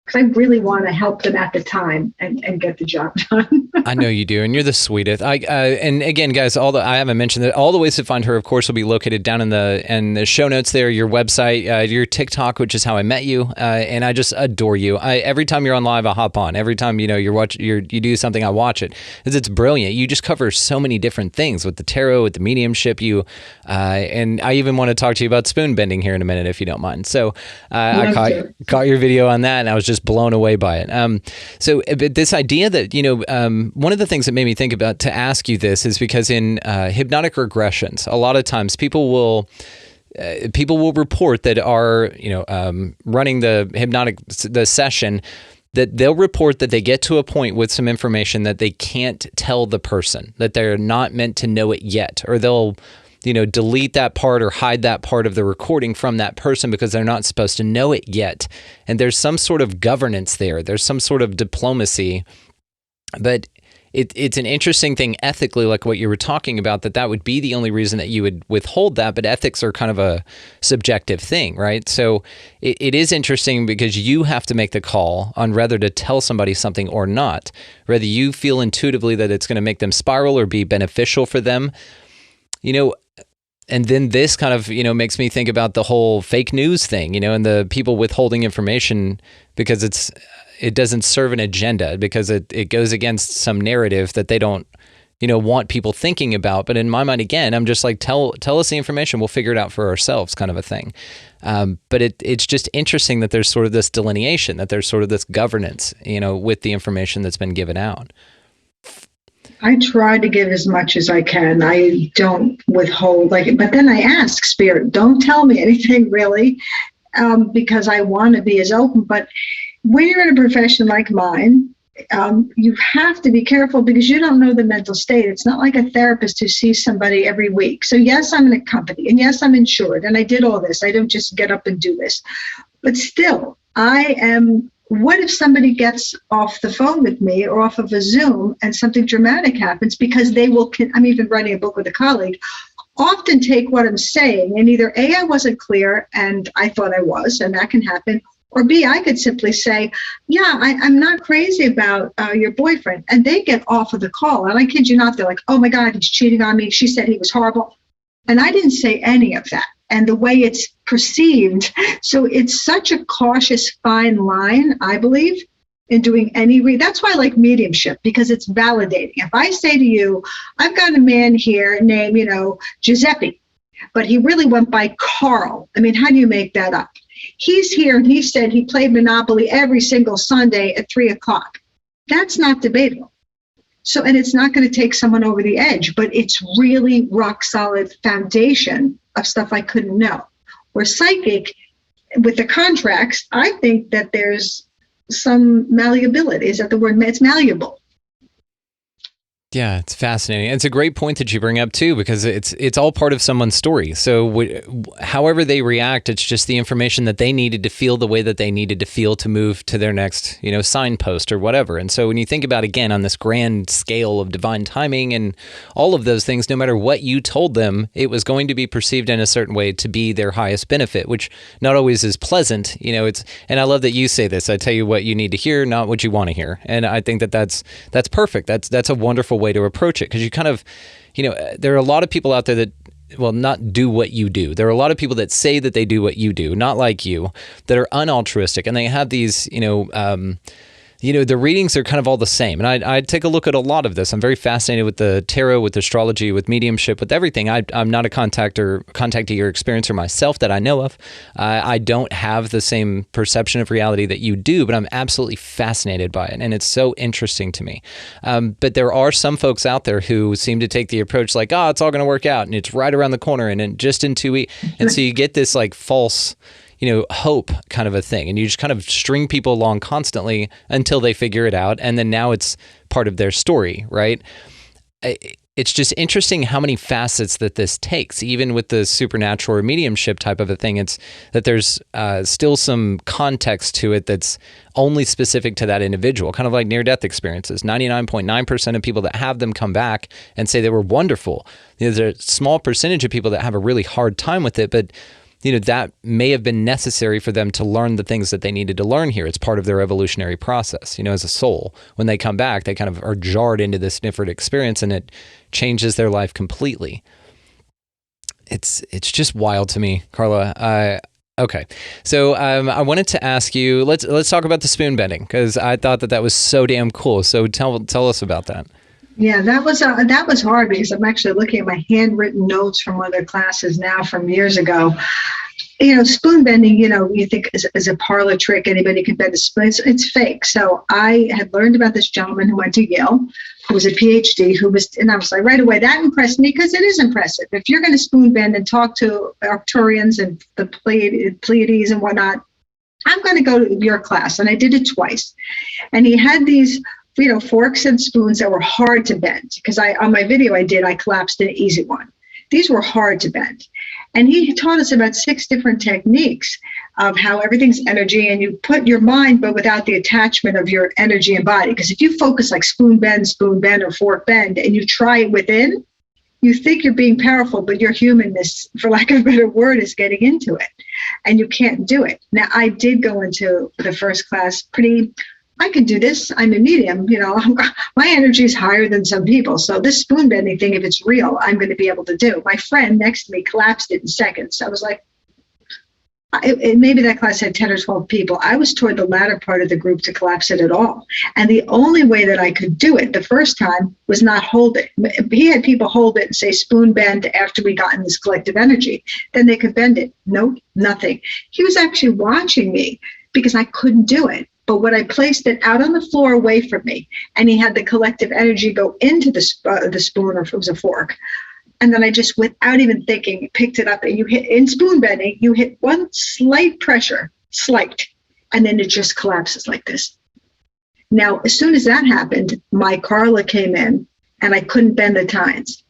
Because I really want to help them at the time and get the job done. I know you do, and you're the sweetest. And again, guys, I haven't mentioned that all the ways to find her, of course, will be located down in the show notes there. Your website, your TikTok, which is how I met you, and I just adore you. Every time you're on live, I hop on. Every time you do something, I watch it because it's brilliant. You just cover so many different things with the tarot, with the mediumship. And I even want to talk to you about spoon bending here in a minute, if you don't mind. So I caught your video on that, and I was just blown away by it. So this idea that, one of the things that made me think about to ask you this is because in hypnotic regressions, a lot of times people will report that are, running the session, that they'll report that they get to a point with some information that they can't tell the person, that they're not meant to know it yet, or they'll delete that part or hide that part of the recording from that person because they're not supposed to know it yet. And there's some sort of governance there. There's some sort of diplomacy. But it's an interesting thing ethically, like what you were talking about, that would be the only reason that you would withhold that. But ethics are kind of a subjective thing, right? So it is interesting because you have to make the call on whether to tell somebody something or not, whether you feel intuitively that it's going to make them spiral or be beneficial for them. And then this kind of, makes me think about the whole fake news thing, and the people withholding information because it doesn't serve an agenda, because it goes against some narrative that they don't, want people thinking about. But in my mind, again, I'm just like, tell us the information, we'll figure it out for ourselves, kind of a thing. But it's just interesting that there's sort of this delineation, that there's sort of this governance, with the information that's been given out. I try to give as much as I can. I don't withhold, but then I ask Spirit, don't tell me anything really, because I want to be as open. But when you're in a profession like mine, you have to be careful because you don't know the mental state. It's not like a therapist who sees somebody every week. So yes, I'm in a company, and yes, I'm insured, and I did all this. I don't just get up and do this. But still, what if somebody gets off the phone with me or off of a Zoom and something dramatic happens? Because I'm even writing a book with a colleague, often take what I'm saying and either A, I wasn't clear and I thought I was, and that can happen, or B, I could simply say, yeah, I'm not crazy about your boyfriend. And they get off of the call. And I kid you not, they're like, oh my God, he's cheating on me. She said he was horrible. And I didn't say any of that. And the way it's perceived. So it's such a cautious, fine line, I believe, in doing that's why I like mediumship, because it's validating. If I say to you, I've got a man here named, Giuseppe, but he really went by Carl. I mean, how do you make that up? He's here and he said he played Monopoly every single Sunday at 3:00. That's not debatable. So, and it's not going to take someone over the edge, but it's really rock solid foundation of stuff I couldn't know. Where psychic, with the contracts, I think that there's some malleability. Is that the word? It's malleable. Yeah, it's fascinating. It's a great point that you bring up too, because it's all part of someone's story. So however they react, it's just the information that they needed to feel the way that they needed to feel to move to their next, signpost or whatever. And so when you think about, again, on this grand scale of divine timing and all of those things, no matter what you told them, it was going to be perceived in a certain way to be their highest benefit, which not always is pleasant. And I love that you say this. I tell you what you need to hear, not what you want to hear. And I think that's perfect. That's a wonderful way to approach it, because you kind of, there are a lot of people out there that, not do what you do. There are a lot of people that say that they do what you do, not like you, that are unaltruistic, and they have these, the readings are kind of all the same. And I take a look at a lot of this. I'm very fascinated with the tarot, with astrology, with mediumship, with everything. I'm not a contactee or experiencer myself that I know of. I don't have the same perception of reality that you do, but I'm absolutely fascinated by it. And it's so interesting to me. But there are some folks out there who seem to take the approach like, it's all going to work out and it's right around the corner and just in 2 weeks. And so you get this like false hope kind of a thing. And you just kind of string people along constantly until they figure it out. And then now it's part of their story, right? It's just interesting how many facets that this takes, even with the supernatural or mediumship type of a thing. It's that there's still some context to it that's only specific to that individual, kind of like near-death experiences. 99.9% of people that have them come back and say they were wonderful. There's a small percentage of people that have a really hard time with it, but that may have been necessary for them to learn the things that they needed to learn here. It's part of their evolutionary process. As a soul, when they come back, they kind of are jarred into this different experience and it changes their life completely. It's just wild to me, Carla. Okay. So I wanted to ask you, let's talk about the spoon bending, because I thought that was so damn cool. So tell us about that. Yeah, that was hard because I'm actually looking at my handwritten notes from one of their classes now from years ago. Spoon bending, you think is a parlor trick. Anybody can bend a spoon. It's fake. So I had learned about this gentleman who went to Yale, who was a PhD, and I was like, right away, that impressed me because it is impressive. If you're going to spoon bend and talk to Arcturians and the Pleiades and whatnot, I'm going to go to your class. And I did it twice. And he had these forks and spoons that were hard to bend, because on my video I collapsed an easy one. These were hard to bend. And he taught us about 6 different techniques of how everything's energy, and you put your mind, but without the attachment of your energy and body. Because if you focus like spoon bend, or fork bend, and you try it within, you think you're being powerful, but your humanness, for lack of a better word, is getting into it. And you can't do it. Now, I did go into the first class I can do this. I'm a medium, my energy is higher than some people. So this spoon bending thing, if it's real, I'm going to be able to do. My friend next to me collapsed it in seconds. I was like, maybe that class had 10 or 12 people. I was toward the latter part of the group to collapse it at all. And the only way that I could do it the first time was not hold it. He had people hold it and say spoon bend after we got in this collective energy. Then they could bend it. Nope, nothing. He was actually watching me because I couldn't do it. But when I placed it out on the floor away from me, and he had the collective energy go into the spoon, or if it was a fork, and then I just, without even thinking, picked it up, and you hit, in spoon bending, you hit one slight pressure, and then it just collapses like this. Now, as soon as that happened, my Carla came in, and I couldn't bend the tines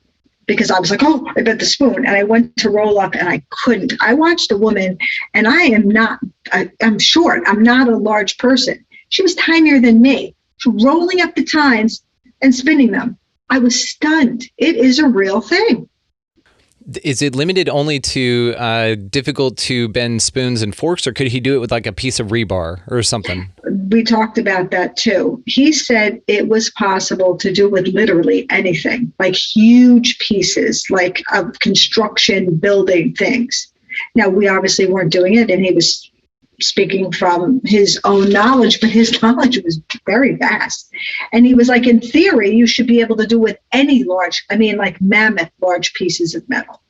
because I was like, oh, I bent the spoon, and I went to roll up, and I couldn't. I watched a woman, and I'm short. I'm not a large person. She was tinier than me, rolling up the tines and spinning them. I was stunned. It is a real thing. Is it limited only to difficult to bend spoons and forks, or could he do it with like a piece of rebar or something? We talked about that too. He said it was possible to do with literally anything, like huge pieces, like of construction, building things. Now, we obviously weren't doing it, and he was speaking from his own knowledge, but his knowledge was very vast. And he was like, in theory, you should be able to do with any like mammoth large pieces of metal.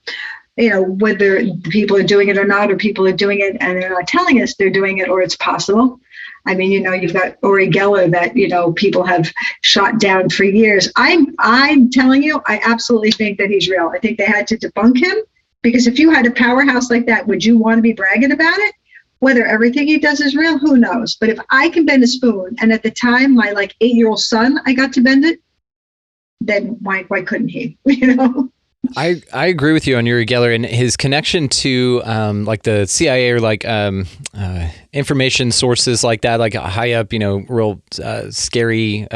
You know, whether people are doing it or not, or people are doing it and they're not telling us they're doing it, or it's possible. I mean, you know, you've got Uri Geller that, you know, people have shot down for years. I'm telling you, I absolutely think that he's real. I think they had to debunk him, because if you had a powerhouse like that, would you want to be bragging about it? Whether everything he does is real, who knows? But if I can bend a spoon, and at the time my 8-year-old son, I got to bend it, then why couldn't he? You know? I agree with you on Uri Geller and his connection to like the CIA, or information sources like that, like high up, you know, real scary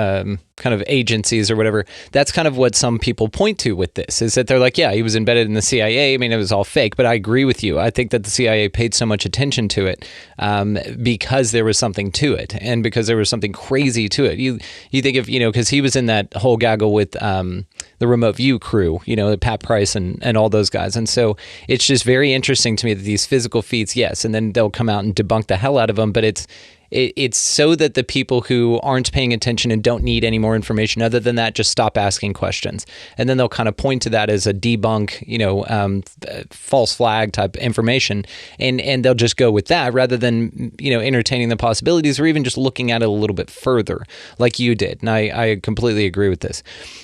kind of agencies or whatever. That's kind of what some people point to with this, is that they're like, yeah, he was embedded in the CIA. I mean, it was all fake, but I agree with you. I think that the CIA paid so much attention to it because there was something to it, and because there was something crazy to it. You think of, you know, because he was in that whole gaggle with the Remote View crew, you know, Pat Price and all those guys. And so it's just very interesting to me that these physical feats, yes, and then they'll come out and debunk the hell out of them, but it's so that the people who aren't paying attention and don't need any more information other than that just stop asking questions. And then they'll kind of point to that as a debunk, you know, false flag type information. And they'll just go with that rather than, you know, entertaining the possibilities or even just looking at it a little bit further like you did. And I completely agree with this.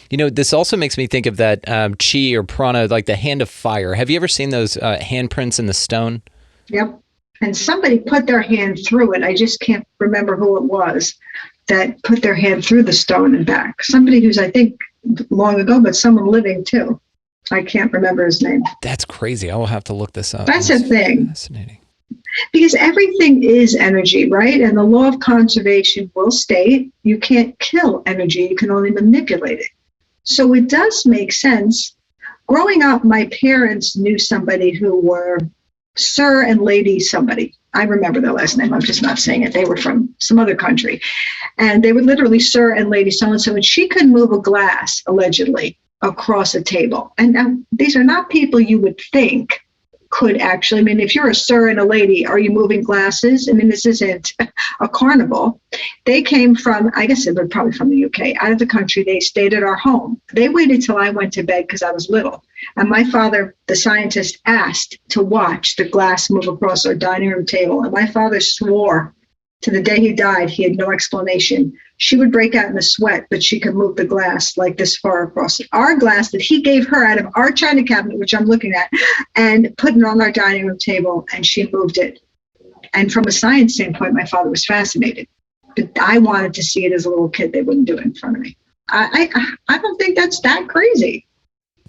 You know, this also makes me think of that chi or prana, like the hand of fire. Have you ever seen those handprints in the stone? Yep. And somebody put their hand through it. I just can't remember who it was that put their hand through the stone and back. Somebody who's, I think, long ago, but someone living too. I can't remember his name. That's crazy. I will have to look this up. That's a thing. Fascinating. Because everything is energy, right? And the law of conservation will state you can't kill energy. You can only manipulate it. So it does make sense. Growing up, my parents knew somebody who were Sir and Lady somebody. I remember their last name. I'm just not saying it. They were from some other country. And they were literally Sir and Lady so-and-so. And she could move a glass, allegedly, across a table. And now, these are not people you would think could actually, I mean, if you're a sir and a lady, are you moving glasses? I mean, this isn't a carnival. They came from, I guess it was probably from the UK, out of the country. They stayed at our home. They waited till I went to bed because I was little. And my father, the scientist, asked to watch the glass move across our dining room table. And my father swore to the day he died, he had no explanation. She would break out in a sweat, but she could move the glass like this far across our glass that he gave her out of our china cabinet, which I'm looking at, and put it on our dining room table, and she moved it. And from a science standpoint, my father was fascinated. But I wanted to see it as a little kid. They wouldn't do it in front of me. I don't think that's that crazy.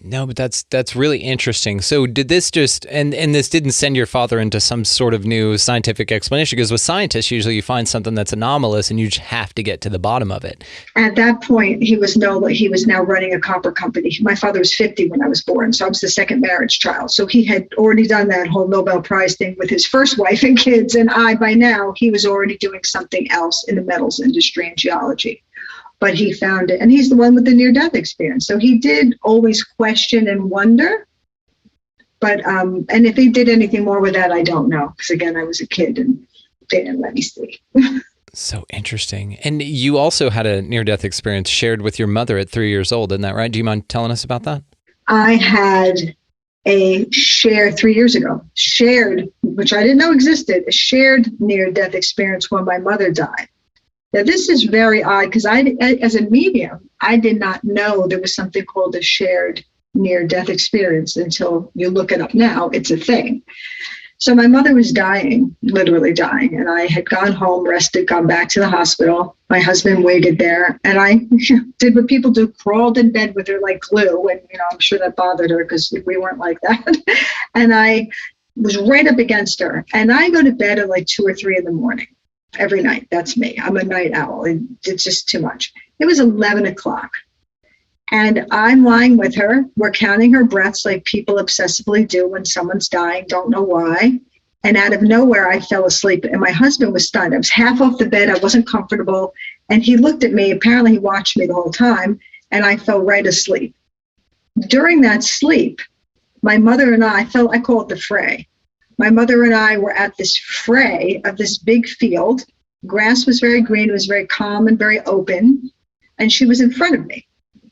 No, but that's really interesting. So did this just, and this didn't send your father into some sort of new scientific explanation? Because with scientists, usually you find something that's anomalous and you just have to get to the bottom of it. At that point, he was now running a copper company. My father was 50 when I was born, so I was the second marriage child. So he had already done that whole Nobel Prize thing with his first wife and kids. And by now, he was already doing something else in the metals industry and geology. But he found it, and he's the one with the near-death experience. So he did always question and wonder. But and if he did anything more with that, I don't know, because again, I was a kid and they didn't let me see. So interesting. And you also had a near-death experience shared with your mother at 3 years old, isn't that right? Do you mind telling us about that? I had a shared 3 years ago, which I didn't know existed, a shared near-death experience when my mother died. Now, this is very odd because as a medium, I did not know there was something called a shared near-death experience until you look it up now. It's a thing. So my mother was dying, literally dying, and I had gone home, rested, gone back to the hospital. My husband waited there, and I did what people do, crawled in bed with her like glue, and I'm sure that bothered her because we weren't like that. And I was right up against her, and I go to bed at like 2 or 3 in the morning every night. That's me. I'm a night owl. It's just too much. It was 11 o'clock. And I'm lying with her. We're counting her breaths like people obsessively do when someone's dying, don't know why. And out of nowhere, I fell asleep. And my husband was stunned. I was half off the bed. I wasn't comfortable. And he looked at me. Apparently, he watched me the whole time. And I fell right asleep. During that sleep, my mother and I call it the fray. My mother and I were at this fray of this big field. Grass was very green. It was very calm and very open. And she was in front of me.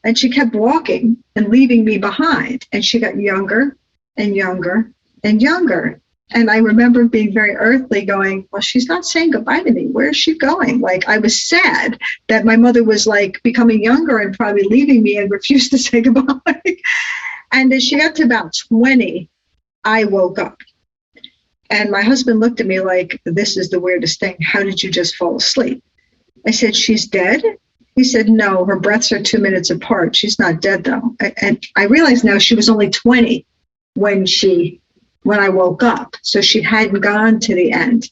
And she kept walking and leaving me behind. And she got younger and younger and younger. And I remember being very earthly going, well, she's not saying goodbye to me. Where is she going? Like, I was sad that my mother was like becoming younger and probably leaving me and refused to say goodbye. And as she got to about 20, I woke up. And my husband looked at me like, this is the weirdest thing. How did you just fall asleep? I said, she's dead? He said, no, her breaths are 2 minutes apart. She's not dead, though. And I realize now she was only 20 when I woke up. So she hadn't gone to the end.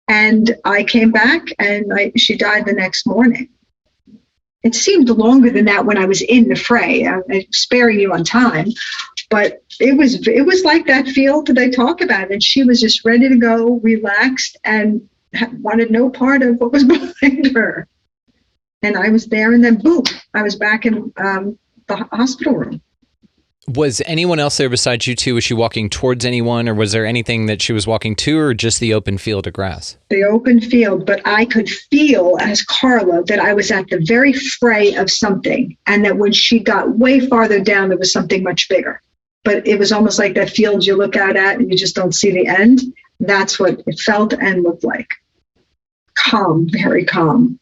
And I came back and she died the next morning. It seemed longer than that when I was in the fray. I'm sparing you on time. But it was like that field that I talk about. And she was just ready to go, relaxed, and wanted no part of what was behind her. And I was there, and then boom, I was back in the hospital room. Was anyone else there besides you two? Was she walking towards anyone, or was there anything that she was walking to, or just the open field of grass? The open field, but I could feel as Carla that I was at the very fray of something, and that when she got way farther down, there was something much bigger. But it was almost like that field you look out at and you just don't see the end. That's what it felt and looked like. Calm, very calm.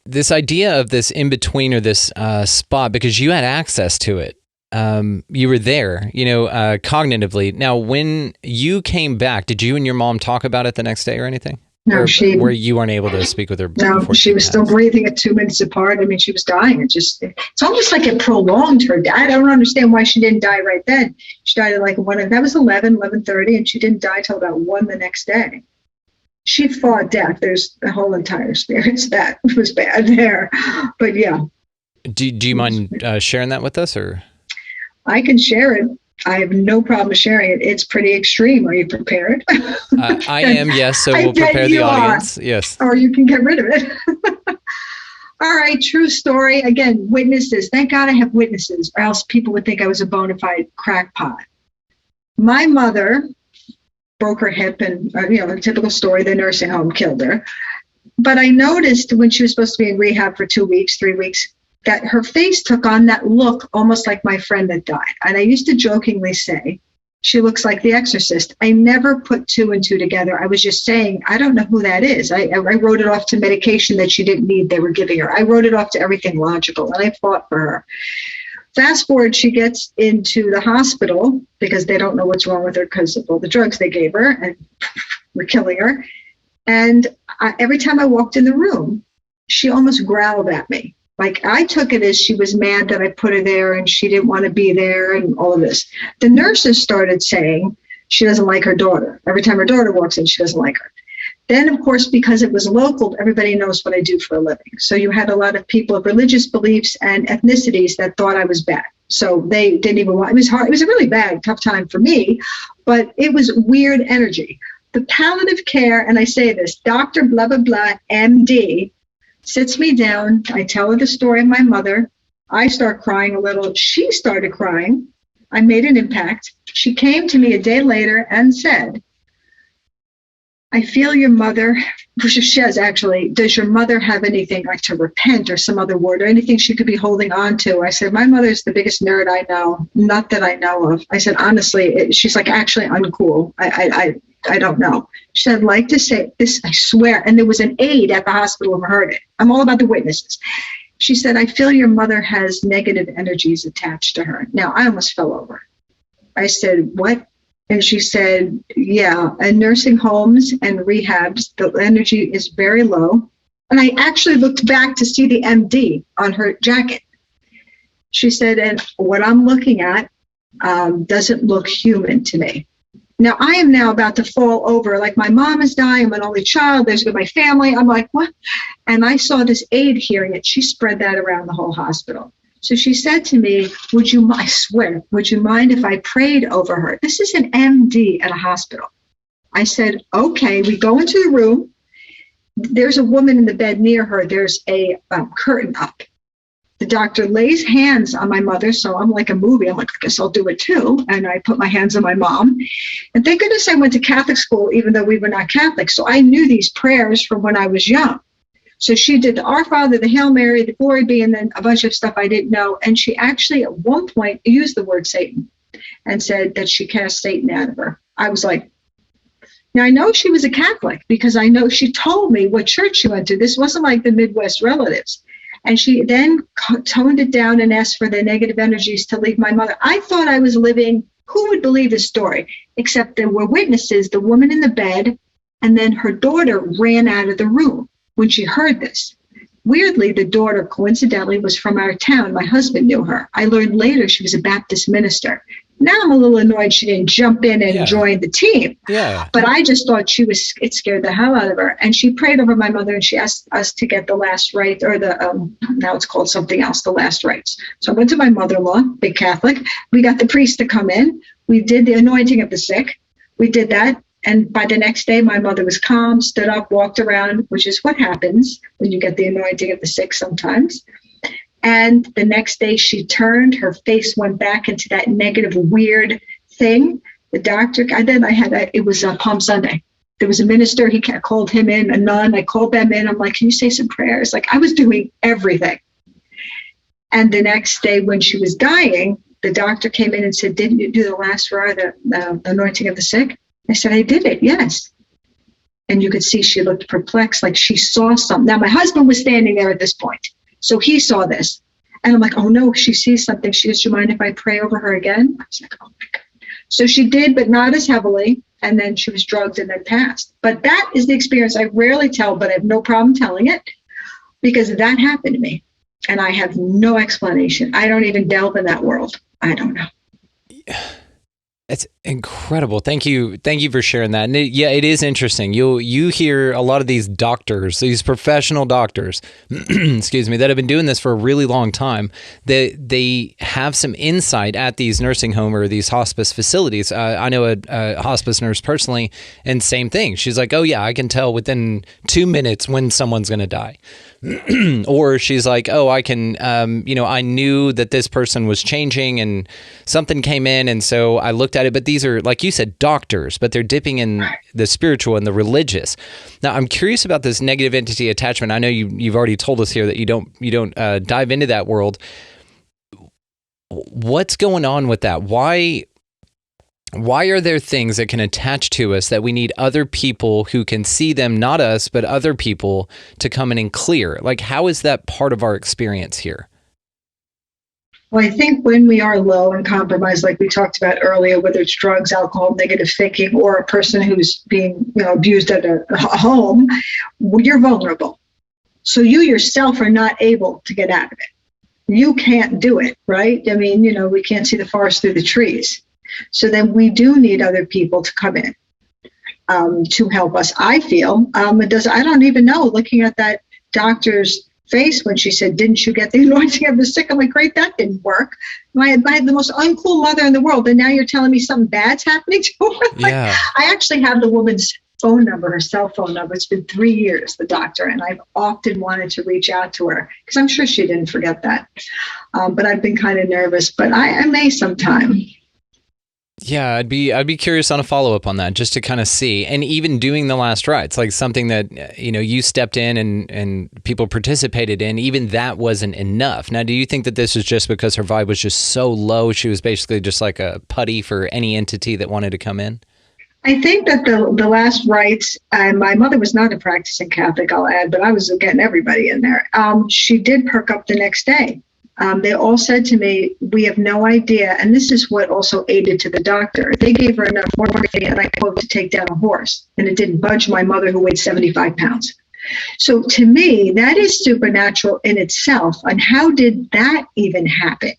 This idea of this in-between or this spot, because you had access to it, you were there, cognitively. Now, when you came back, did you and your mom talk about it the next day or anything? No, where you weren't able to speak with her? No, she was still breathing at 2 minutes apart. I mean, she was dying. It's almost like it prolonged her death. I don't understand why she didn't die right then. She died at like 1, that was 11:30, and she didn't die till about 1 the next day. She fought death. There's a whole entire experience that was bad there. But yeah. Do you mind sharing that with us, or? I can share it. I have no problem sharing it. It's pretty extreme. Are you prepared? I am, yes. So we'll prepare the audience. Yes. Or you can get rid of it. All right. True story. Again, witnesses. Thank God I have witnesses, or else people would think I was a bona fide crackpot. My mother broke her hip, and a typical story, the nursing home killed her. But I noticed when she was supposed to be in rehab for 2 weeks, 3 weeks, that her face took on that look almost like my friend that died. And I used to jokingly say, she looks like the exorcist. I never put 2 and 2 together. I was just saying, I don't know who that is. I wrote it off to medication that she didn't need, they were giving her. I wrote it off to everything logical, and I fought for her. Fast forward, she gets into the hospital because they don't know what's wrong with her because of all the drugs they gave her and were killing her. And every time I walked in the room, she almost growled at me. Like, I took it as she was mad that I put her there and she didn't want to be there and all of this. The nurses started saying she doesn't like her daughter. Every time her daughter walks in, she doesn't like her. Then, of course, because it was local, everybody knows what I do for a living. So you had a lot of people of religious beliefs and ethnicities that thought I was bad. So they didn't even want, it was hard. It was a really bad, tough time for me, but it was weird energy. The palliative care, and I say this, Dr. blah, blah, blah, MD, sits me down. I tell her the story of my mother. I start crying a little. She started crying. I made an impact. She came to me a day later and said, I feel your mother, she says actually, does your mother have anything like to repent or some other word or anything she could be holding on to? I said, my mother's the biggest nerd I know, not that I know of. I said, honestly, she's like actually uncool. I don't know. She said, I'd like to say this, I swear. And there was an aide at the hospital who heard it. I'm all about the witnesses. She said, I feel your mother has negative energies attached to her. Now, I almost fell over. I said, what? And she said, yeah, in nursing homes and rehabs, the energy is very low. And I actually looked back to see the MD on her jacket. She said, and what I'm looking at doesn't look human to me. Now, I am now about to fall over. Like, my mom is dying. I'm an only child. There's my family. I'm like, what? And I saw this aide hearing it. She spread that around the whole hospital. So she said to me, I swear, would you mind if I prayed over her? This is an MD at a hospital. I said, okay. We go into the room. There's a woman in the bed near her. There's a curtain up. The doctor lays hands on my mother. So I'm like a movie. I'm like, I guess I'll do it too. And I put my hands on my mom. And thank goodness I went to Catholic school, even though we were not Catholic. So I knew these prayers from when I was young. So she did the Our Father, the Hail Mary, the Glory Be, and then a bunch of stuff I didn't know. And she actually at one point used the word Satan and said that she cast Satan out of her. I was like, now I know she was a Catholic because I know she told me what church she went to. This wasn't like the Midwest relatives. And she then toned it down and asked for the negative energies to leave my mother. I thought I was living, who would believe this story? Except there were witnesses, the woman in the bed, and then her daughter ran out of the room when she heard this. Weirdly, the daughter, coincidentally, was from our town. My husband knew her. I learned later she was a Baptist minister. Now I'm a little annoyed she didn't jump in and join the team. Yeah. But I just thought it scared the hell out of her. And she prayed over my mother and she asked us to get the last rite, or now it's called something else, the last rites. So I went to my mother-in-law, big Catholic. We got the priest to come in. We did the anointing of the sick. We did that. And by the next day, my mother was calm, stood up, walked around, which is what happens when you get the anointing of the sick sometimes. And the next day she turned, her face went back into that negative, weird thing. The doctor, it was Palm Sunday. There was a minister, he called him in, a nun, I called them in. I'm like, can you say some prayers? Like, I was doing everything. And the next day when she was dying, the doctor came in and said, didn't you do the last rite, the anointing of the sick? I said, I did it, yes. And you could see she looked perplexed, like she saw something. Now, my husband was standing there at this point. So he saw this. And I'm like, oh no, she sees something. She goes, do you mind if I pray over her again? I was like, oh my God. So she did, but not as heavily. And then she was drugged and then passed. But that is the experience I rarely tell, but I have no problem telling it because that happened to me. And I have no explanation. I don't even delve in that world. I don't know. That's incredible. Thank you for sharing that. And it is interesting. You hear a lot of these doctors, these professional doctors, excuse me, that have been doing this for a really long time. They have some insight at these nursing home or these hospice facilities. I know a hospice nurse personally, and same thing. She's like, oh yeah, I can tell within 2 minutes when someone's going to die. Or she's like, oh, I can, I knew that this person was changing and something came in. And so I looked at it, but these are, like you said, doctors, but they're dipping in the spiritual and the religious. Now, I'm curious about this negative entity attachment. I know you've already told us here that you don't dive into that world. What's going on with that? Why are there things that can attach to us that we need other people who can see them, not us, but other people to come in and clear? Like, how is that part of our experience here? Well, I think when we are low and compromised, like we talked about earlier, whether it's drugs, alcohol, negative thinking, or a person who's being abused at a home, you're vulnerable. So you yourself are not able to get out of it. You can't do it, right? I mean, we can't see the forest through the trees. So then we do need other people to come in to help us. I feel I don't even know. Looking at that doctor's face when she said, "Didn't you get the anointing of the sick?" I'm like, "Great, that didn't work." I had the most uncool mother in the world, and now you're telling me something bad's happening to her. Yeah. I actually have the woman's phone number, her cell phone number. It's been 3 years, the doctor, and I've often wanted to reach out to her because I'm sure she didn't forget that. But I've been kind of nervous. But I may sometime. Yeah, I'd be curious on a follow up on that, just to kind of see. And even doing the last rites, like something that you stepped in and people participated in, even that wasn't enough. Now, do you think that this is just because her vibe was just so low, she was basically just like a putty for any entity that wanted to come in? I think that the last rites, and my mother was not a practicing Catholic, I'll add, but I was getting everybody in there. She did perk up the next day. They all said to me, we have no idea. And this is what also aided to the doctor. They gave her enough morphine, and I quote, to take down a horse. And it didn't budge my mother, who weighed 75 pounds. So to me, that is supernatural in itself. And how did that even happen?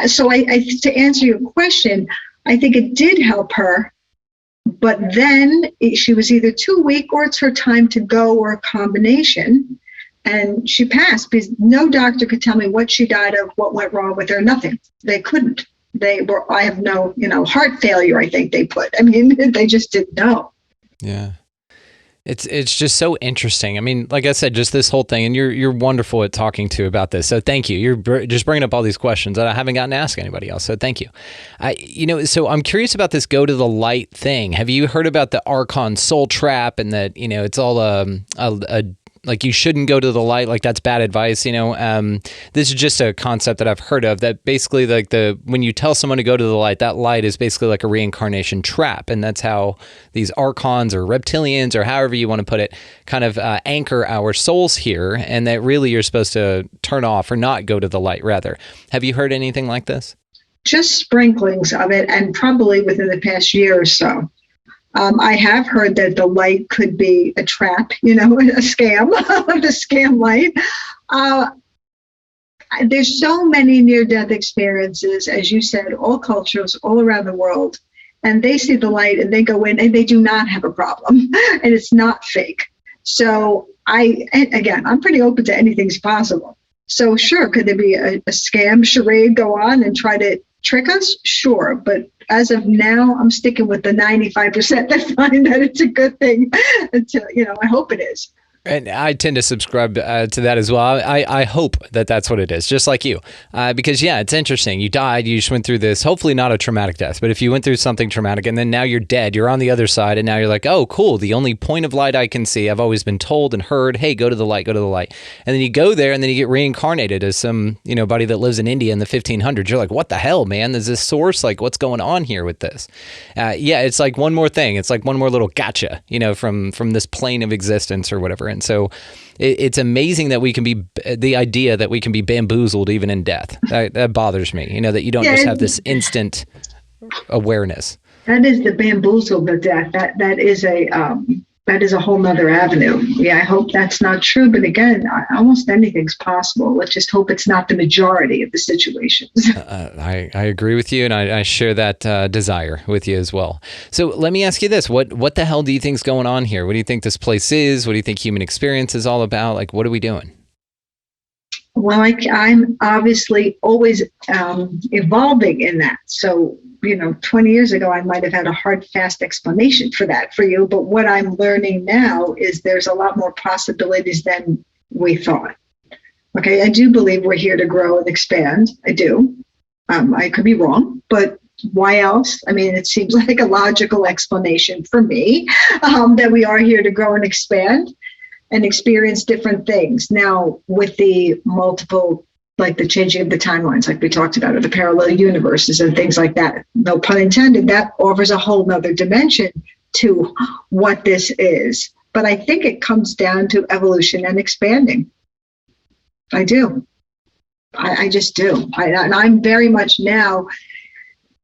So to answer your question, I think it did help her. But then she was either too weak, or it's her time to go, or a combination. And she passed because no doctor could tell me what she died of, what went wrong with her, nothing. They couldn't. I have no, heart failure, I think they put. I mean, they just didn't know. Yeah. It's just so interesting. I mean, like I said, just this whole thing, and you're wonderful at talking to about this. So thank you. You're just bringing up all these questions that I haven't gotten to ask anybody else. So thank you. So I'm curious about this go to the light thing. Have you heard about the Archon soul trap, and that, it's all a like you shouldn't go to the light, like that's bad advice, this is just a concept that I've heard of, that basically like when you tell someone to go to the light, that light is basically like a reincarnation trap. And that's how these archons or reptilians, or however you want to put it, kind of anchor our souls here. And that really you're supposed to turn off or not go to the light, rather. Have you heard anything like this? Just sprinklings of it, and probably within the past year or so. I have heard that the light could be a trap, a scam, the scam light. There's so many near-death experiences, as you said, all cultures, all around the world, and they see the light and they go in and they do not have a problem, and it's not fake. So I'm pretty open to anything's possible. So sure, could there be a scam charade go on and try to trick us? Sure, but as of now, I'm sticking with the 95% that find that it's a good thing. Until, I hope it is. And I tend to subscribe to that as well. I hope that that's what it is, just like you. Because, yeah, it's interesting. You died, you just went through this, hopefully not a traumatic death, but if you went through something traumatic and then now you're dead, you're on the other side, and now you're like, oh, cool, the only point of light I can see, I've always been told and heard, hey, go to the light, go to the light. And then you go there and then you get reincarnated as some, buddy that lives in India in the 1500s. You're like, what the hell, man? Is this source? Like, what's going on here with this? It's like one more thing. It's like one more little gotcha, from this plane of existence or whatever. And so it's amazing that we can be, the idea that we can be bamboozled even in death. That bothers me, that you don't just have this instant awareness. That is the bamboozled the death. That is a whole nother avenue. Yeah, I hope that's not true. But again, almost anything's possible. Let's just hope it's not the majority of the situations. I agree with you, and I share that desire with you as well. So let me ask you this. What the hell do you think's going on here? What do you think this place is? What do you think human experience is all about? Like, what are we doing? Well, I'm obviously always evolving in that. So 20 years ago, I might have had a hard, fast explanation for that for you. But what I'm learning now is there's a lot more possibilities than we thought. Okay, I do believe we're here to grow and expand. I do. I could be wrong, but why else? I mean, it seems like a logical explanation for me that we are here to grow and expand and experience different things. Now, with the multiple, like the changing of the timelines, like we talked about, or the parallel universes and things like that, no pun intended, that offers a whole nother dimension to what this is. But I think it comes down to evolution and expanding. I do. I just do. And I'm very much now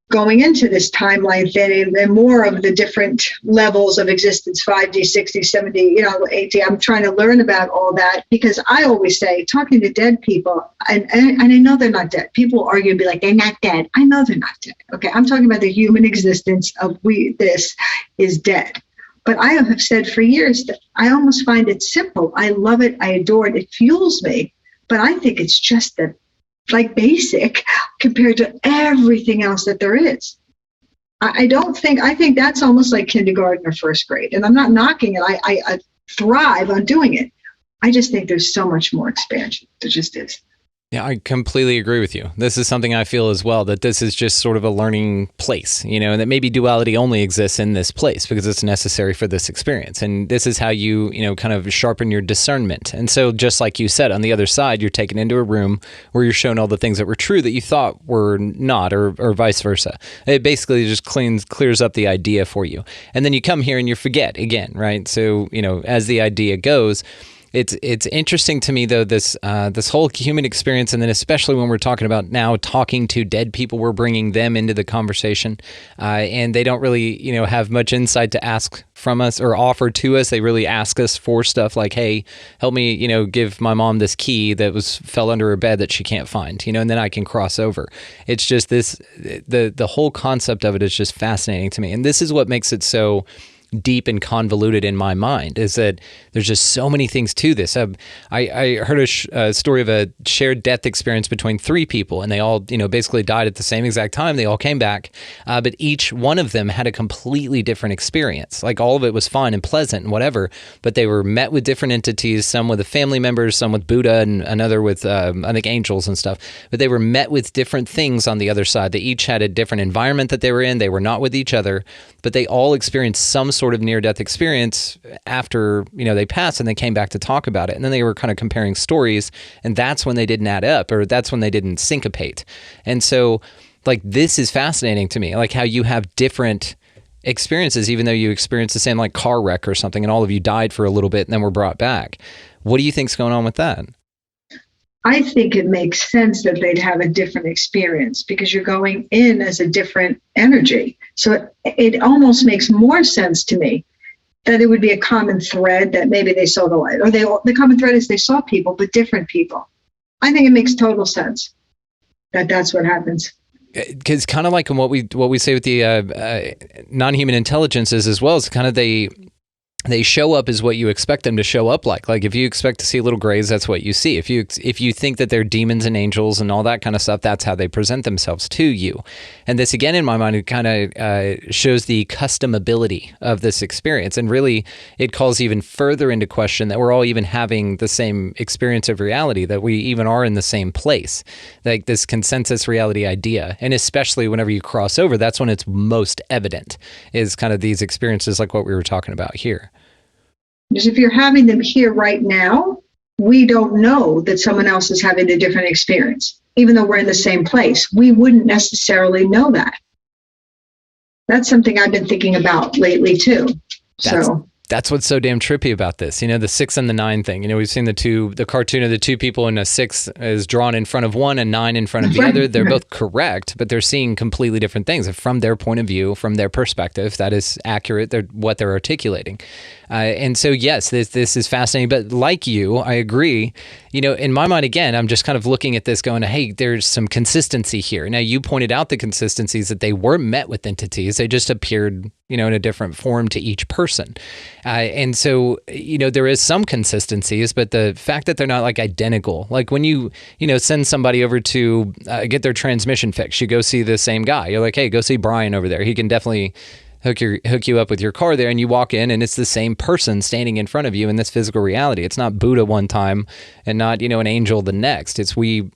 going into this timeline thing and more of the different levels of existence, 5D, 60, 70, 80. I'm trying to learn about all that because I always say, talking to dead people, and I know they're not dead. People argue and be like, they're not dead. I know they're not dead. Okay, I'm talking about the human existence of this is dead. But I have said for years that I almost find it simple. I love it. I adore it. It fuels me. But I think it's just basic compared to everything else that there is. I think that's almost like kindergarten or first grade. And I'm not knocking it. I thrive on doing it. I just think there's so much more expansion. There just is. Yeah, I completely agree with you. This is something I feel as well, that this is just sort of a learning place, and that maybe duality only exists in this place because it's necessary for this experience. And this is how you, kind of sharpen your discernment. And so just like you said, on the other side, you're taken into a room where you're shown all the things that were true that you thought were not, or vice versa. It basically just clears up the idea for you. And then you come here and you forget again, right? So, as the idea goes, It's interesting to me, though, this whole human experience, and then especially when we're talking about now talking to dead people, we're bringing them into the conversation, and they don't really, have much insight to ask from us or offer to us. They really ask us for stuff like, "Hey, help me, give my mom this key that fell under her bed that she can't find, and then I can cross over." It's just the whole concept of it is just fascinating to me, and this is what makes it so deep and convoluted in my mind, is that there's just so many things to this. I heard a story of a shared death experience between 3 people, and they all, basically died at the same exact time. They all came back, but each one of them had a completely different experience. Like, all of it was fun and pleasant and whatever, but they were met with different entities, some with the family members, some with Buddha, and another with, I think, angels and stuff. But they were met with different things on the other side. They each had a different environment that they were in. They were not with each other, but they all experienced some sort of near-death experience after, they passed, and they came back to talk about it. And then they were kind of comparing stories, and that's when they didn't add up, or that's when they didn't syncopate. And so, like, this is fascinating to me, like how you have different experiences, even though you experienced the same, like, car wreck or something, and all of you died for a little bit and then were brought back. What do you think's going on with that? I think it makes sense that they'd have a different experience because you're going in as a different energy. So it almost makes more sense to me that it would be a common thread, that maybe they saw the light, or the common thread is they saw people, but different people. I think it makes total sense that that's what happens. Because kind of like in what we say with the non-human intelligences as well, is kind of they show up as what you expect them to show up like. Like, if you expect to see little grays, that's what you see. If you think that they're demons and angels and all that kind of stuff, that's how they present themselves to you. And this, again, in my mind, it kind of shows the customability of this experience. And really, it calls even further into question that we're all even having the same experience of reality, that we even are in the same place. Like, this consensus reality idea. And especially whenever you cross over, that's when it's most evident, is kind of these experiences like what we were talking about here. Because if you're having them here right now, we don't know that someone else is having a different experience. Even though we're in the same place, we wouldn't necessarily know that. That's something I've been thinking about lately too. That's what's so damn trippy about this. The 6 and the 9 thing. We've seen the cartoon of the 2 people, and a 6 is drawn in front of one and 9 in front of the other. They're both correct, but they're seeing completely different things. From their point of view, from their perspective, that is accurate, what they're articulating. And so, yes, this is fascinating. But like you, I agree. In my mind, again, I'm just kind of looking at this going, hey, there's some consistency here. Now, you pointed out the consistencies, that they were met with entities. They just appeared, in a different form to each person. And so, there is some consistencies, but the fact that they're not like identical, like when you send somebody over to get their transmission fixed, you go see the same guy. You're like, hey, go see Brian over there. He can definitely hook you up with your car there, and you walk in and it's the same person standing in front of you in this physical reality. It's not Buddha one time and not, an angel the next. It's we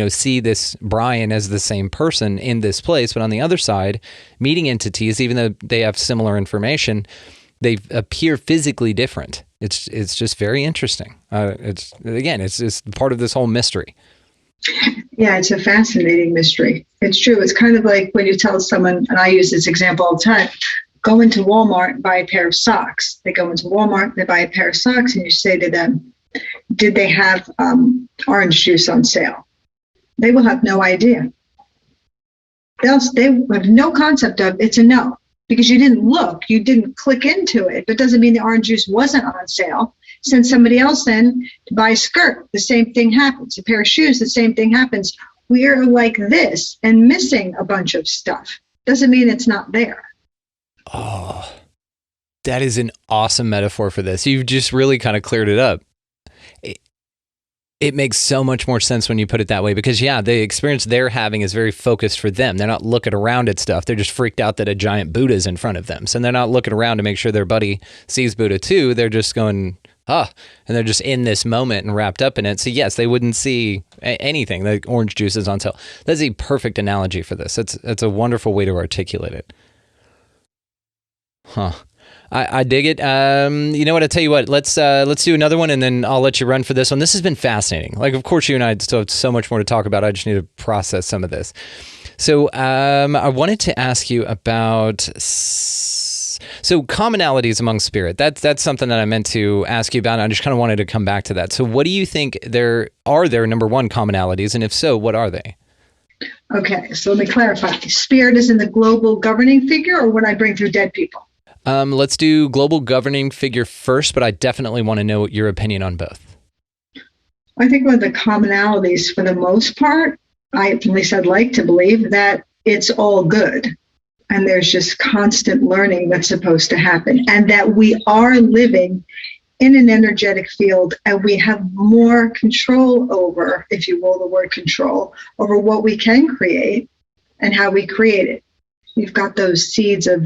see this Brian as the same person in this place, but on the other side, meeting entities, even though they have similar information, they appear physically different. It's just very interesting. It's just part of this whole mystery. Yeah, it's a fascinating mystery. It's true. It's kind of like when you tell someone, and I use this example all the time, go into Walmart and buy a pair of socks. They go into Walmart, they buy a pair of socks, and you say to them, did they have orange juice on sale? They will have no idea. They have no concept of it's a no, because you didn't look, you didn't click into it. But it doesn't mean the orange juice wasn't on sale. Send somebody else in to buy a skirt, the same thing happens. A pair of shoes, the same thing happens. We are like this and missing a bunch of stuff. Doesn't mean it's not there. Oh, that is an awesome metaphor for this. You've just really kind of cleared it up. It makes so much more sense when you put it that way, because the experience they're having is very focused for them. They're not looking around at stuff. They're just freaked out that a giant Buddha is in front of them. So they're not looking around to make sure their buddy sees Buddha too. They're just going, and they're just in this moment and wrapped up in it. So yes, they wouldn't see anything. The orange juice is on sale. That's a perfect analogy for this. It's a wonderful way to articulate it. Huh. I dig it. You know what? I tell you what. Let's do another one, and then I'll let you run for this one. This has been fascinating. Like, of course, you and I still have so much more to talk about. I just need to process some of this. So, I wanted to ask you about commonalities among spirit. That's something that I meant to ask you about. And I just kind of wanted to come back to that. So, what do you think there number one commonalities, and if so, what are they? Okay, so let me clarify. Spirit is in the global governing figure, or what I bring through dead people? Let's do global governing figure first, but I definitely want to know your opinion on both. I think one of the commonalities, for the most part, at least I'd like to believe, that it's all good. And there's just constant learning that's supposed to happen. And that we are living in an energetic field, and we have more control over, if you will, the word control, over what we can create and how we create it. You've got those seeds of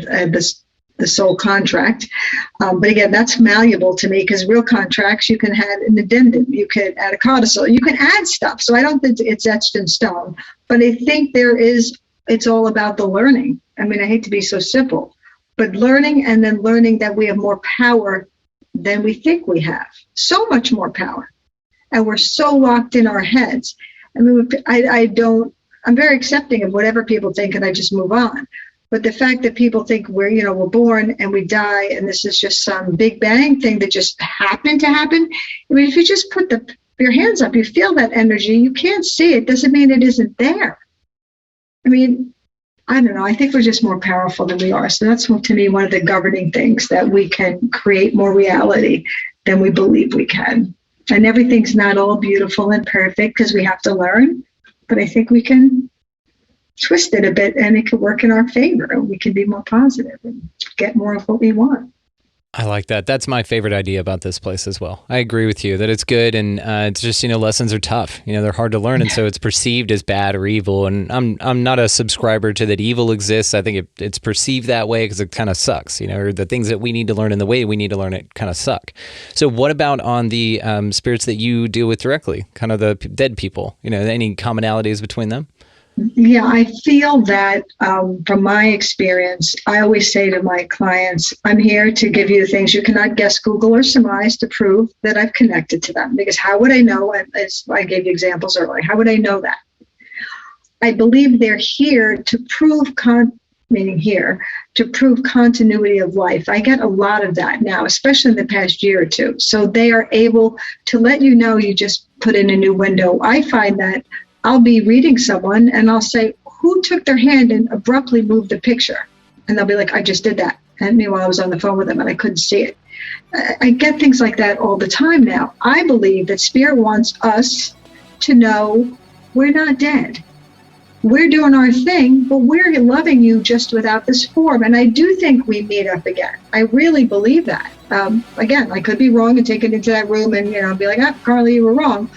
the soul contract. But again, that's malleable to me, because real contracts, you can add an addendum, you can add a codicil, you can add stuff. So I don't think it's etched in stone, but I think it's all about the learning. I mean, I hate to be so simple, but learning, and then learning that we have more power than we think we have. So much more power. And we're so locked in our heads. I mean, I'm very accepting of whatever people think, and I just move on. But the fact that people think we're born and we die, and this is just some big bang thing that just happened to happen. I mean, if you just put your hands up, you feel that energy. You can't see it. Doesn't mean it isn't there. I mean, I don't know. I think we're just more powerful than we are. So that's, to me, one of the governing things, that we can create more reality than we believe we can. And everything's not all beautiful and perfect, because we have to learn. But I think we can twist it a bit, and it could work in our favor, and we can be more positive and get more of what we want. I like that. That's my favorite idea about this place as well. I agree with you that it's good, and it's just, lessons are tough. They're hard to learn, and so it's perceived as bad or evil. And I'm not a subscriber to that evil exists. I think it's perceived that way because it kind of sucks. Or the things that we need to learn in the way we need to learn it kind of suck. So what about on the spirits that you deal with directly, kind of the dead people? Any commonalities between them? Yeah, I feel that from my experience, I always say to my clients, I'm here to give you things you cannot guess, Google, or surmise to prove that I've connected to them. Because how would I know? As I gave you examples earlier, how would I know that? I believe they're here to prove continuity of life. I get a lot of that now, especially in the past year or two. So they are able to let you know you just put in a new window. I find that I'll be reading someone and I'll say, who took their hand and abruptly moved the picture? And they'll be like, I just did that. And meanwhile, I was on the phone with them and I couldn't see it. I get things like that all the time now. I believe that Spirit wants us to know we're not dead. We're doing our thing, but we're loving you just without this form. And I do think we meet up again. I really believe that. Again, I could be wrong and take it into that room and be like, Carla, you were wrong.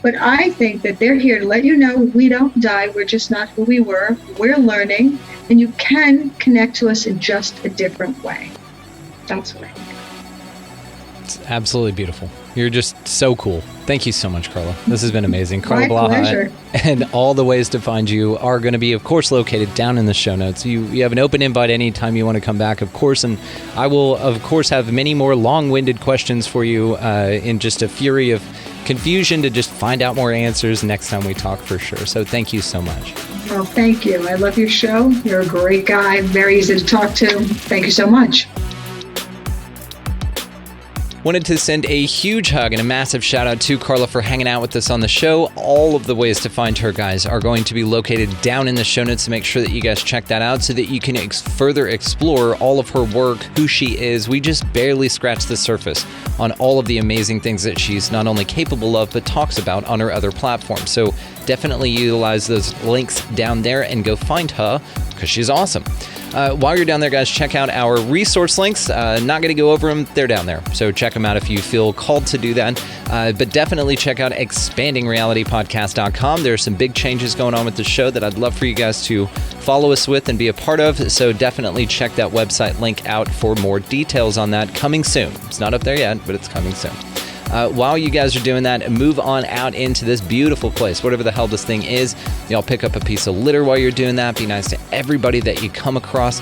But I think that they're here to let you know we don't die. We're just not who we were. We're learning, and you can connect to us in just a different way. That's what I think. It's absolutely beautiful. You're just so cool. Thank you so much, Carla. This has been amazing. Carla My Blaha, pleasure. and all the ways to find you are going to be, of course, located down in the show notes. You have an open invite anytime you want to come back, of course, and I will, of course, have many more long-winded questions for you in just a fury of confusion to just find out more answers next time we talk, for sure. So thank you so much. Well, thank you. I love your show. You're a great guy. Very easy to talk to. Thank you so much. Wanted to send a huge hug and a massive shout out to Carla for hanging out with us on the show. All of the ways to find her, guys, are going to be located down in the show notes, so make sure that you guys check that out so that you can further explore all of her work, who she is. We just barely scratched the surface on all of the amazing things that she's not only capable of, but talks about on her other platforms. So definitely utilize those links down there and go find her, because she's awesome. While you're down there, guys, check out our resource links. Not going to go over them. They're down there. So check them out if you feel called to do that. But definitely check out expandingrealitypodcast.com. There are some big changes going on with the show that I'd love for you guys to follow us with and be a part of. So definitely check that website link out for more details on that coming soon. It's not up there yet, but it's coming soon. While you guys are doing that, move on out into this beautiful place, whatever the hell this thing is. Y'all pick up a piece of litter while you're doing that. Be nice to everybody that you come across.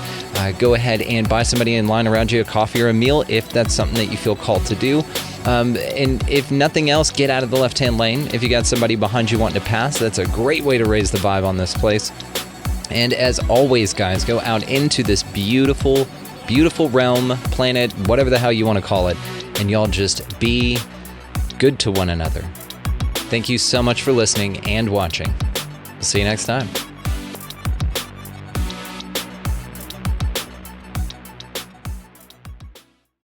Go ahead and buy somebody in line around you a coffee or a meal if that's something that you feel called to do. And if nothing else, get out of the left-hand lane. If you got somebody behind you wanting to pass, that's a great way to raise the vibe on this place. And as always, guys, go out into this beautiful, beautiful realm, planet, whatever the hell you want to call it, and y'all just be good to one another. Thank you so much for listening and watching. See you next time.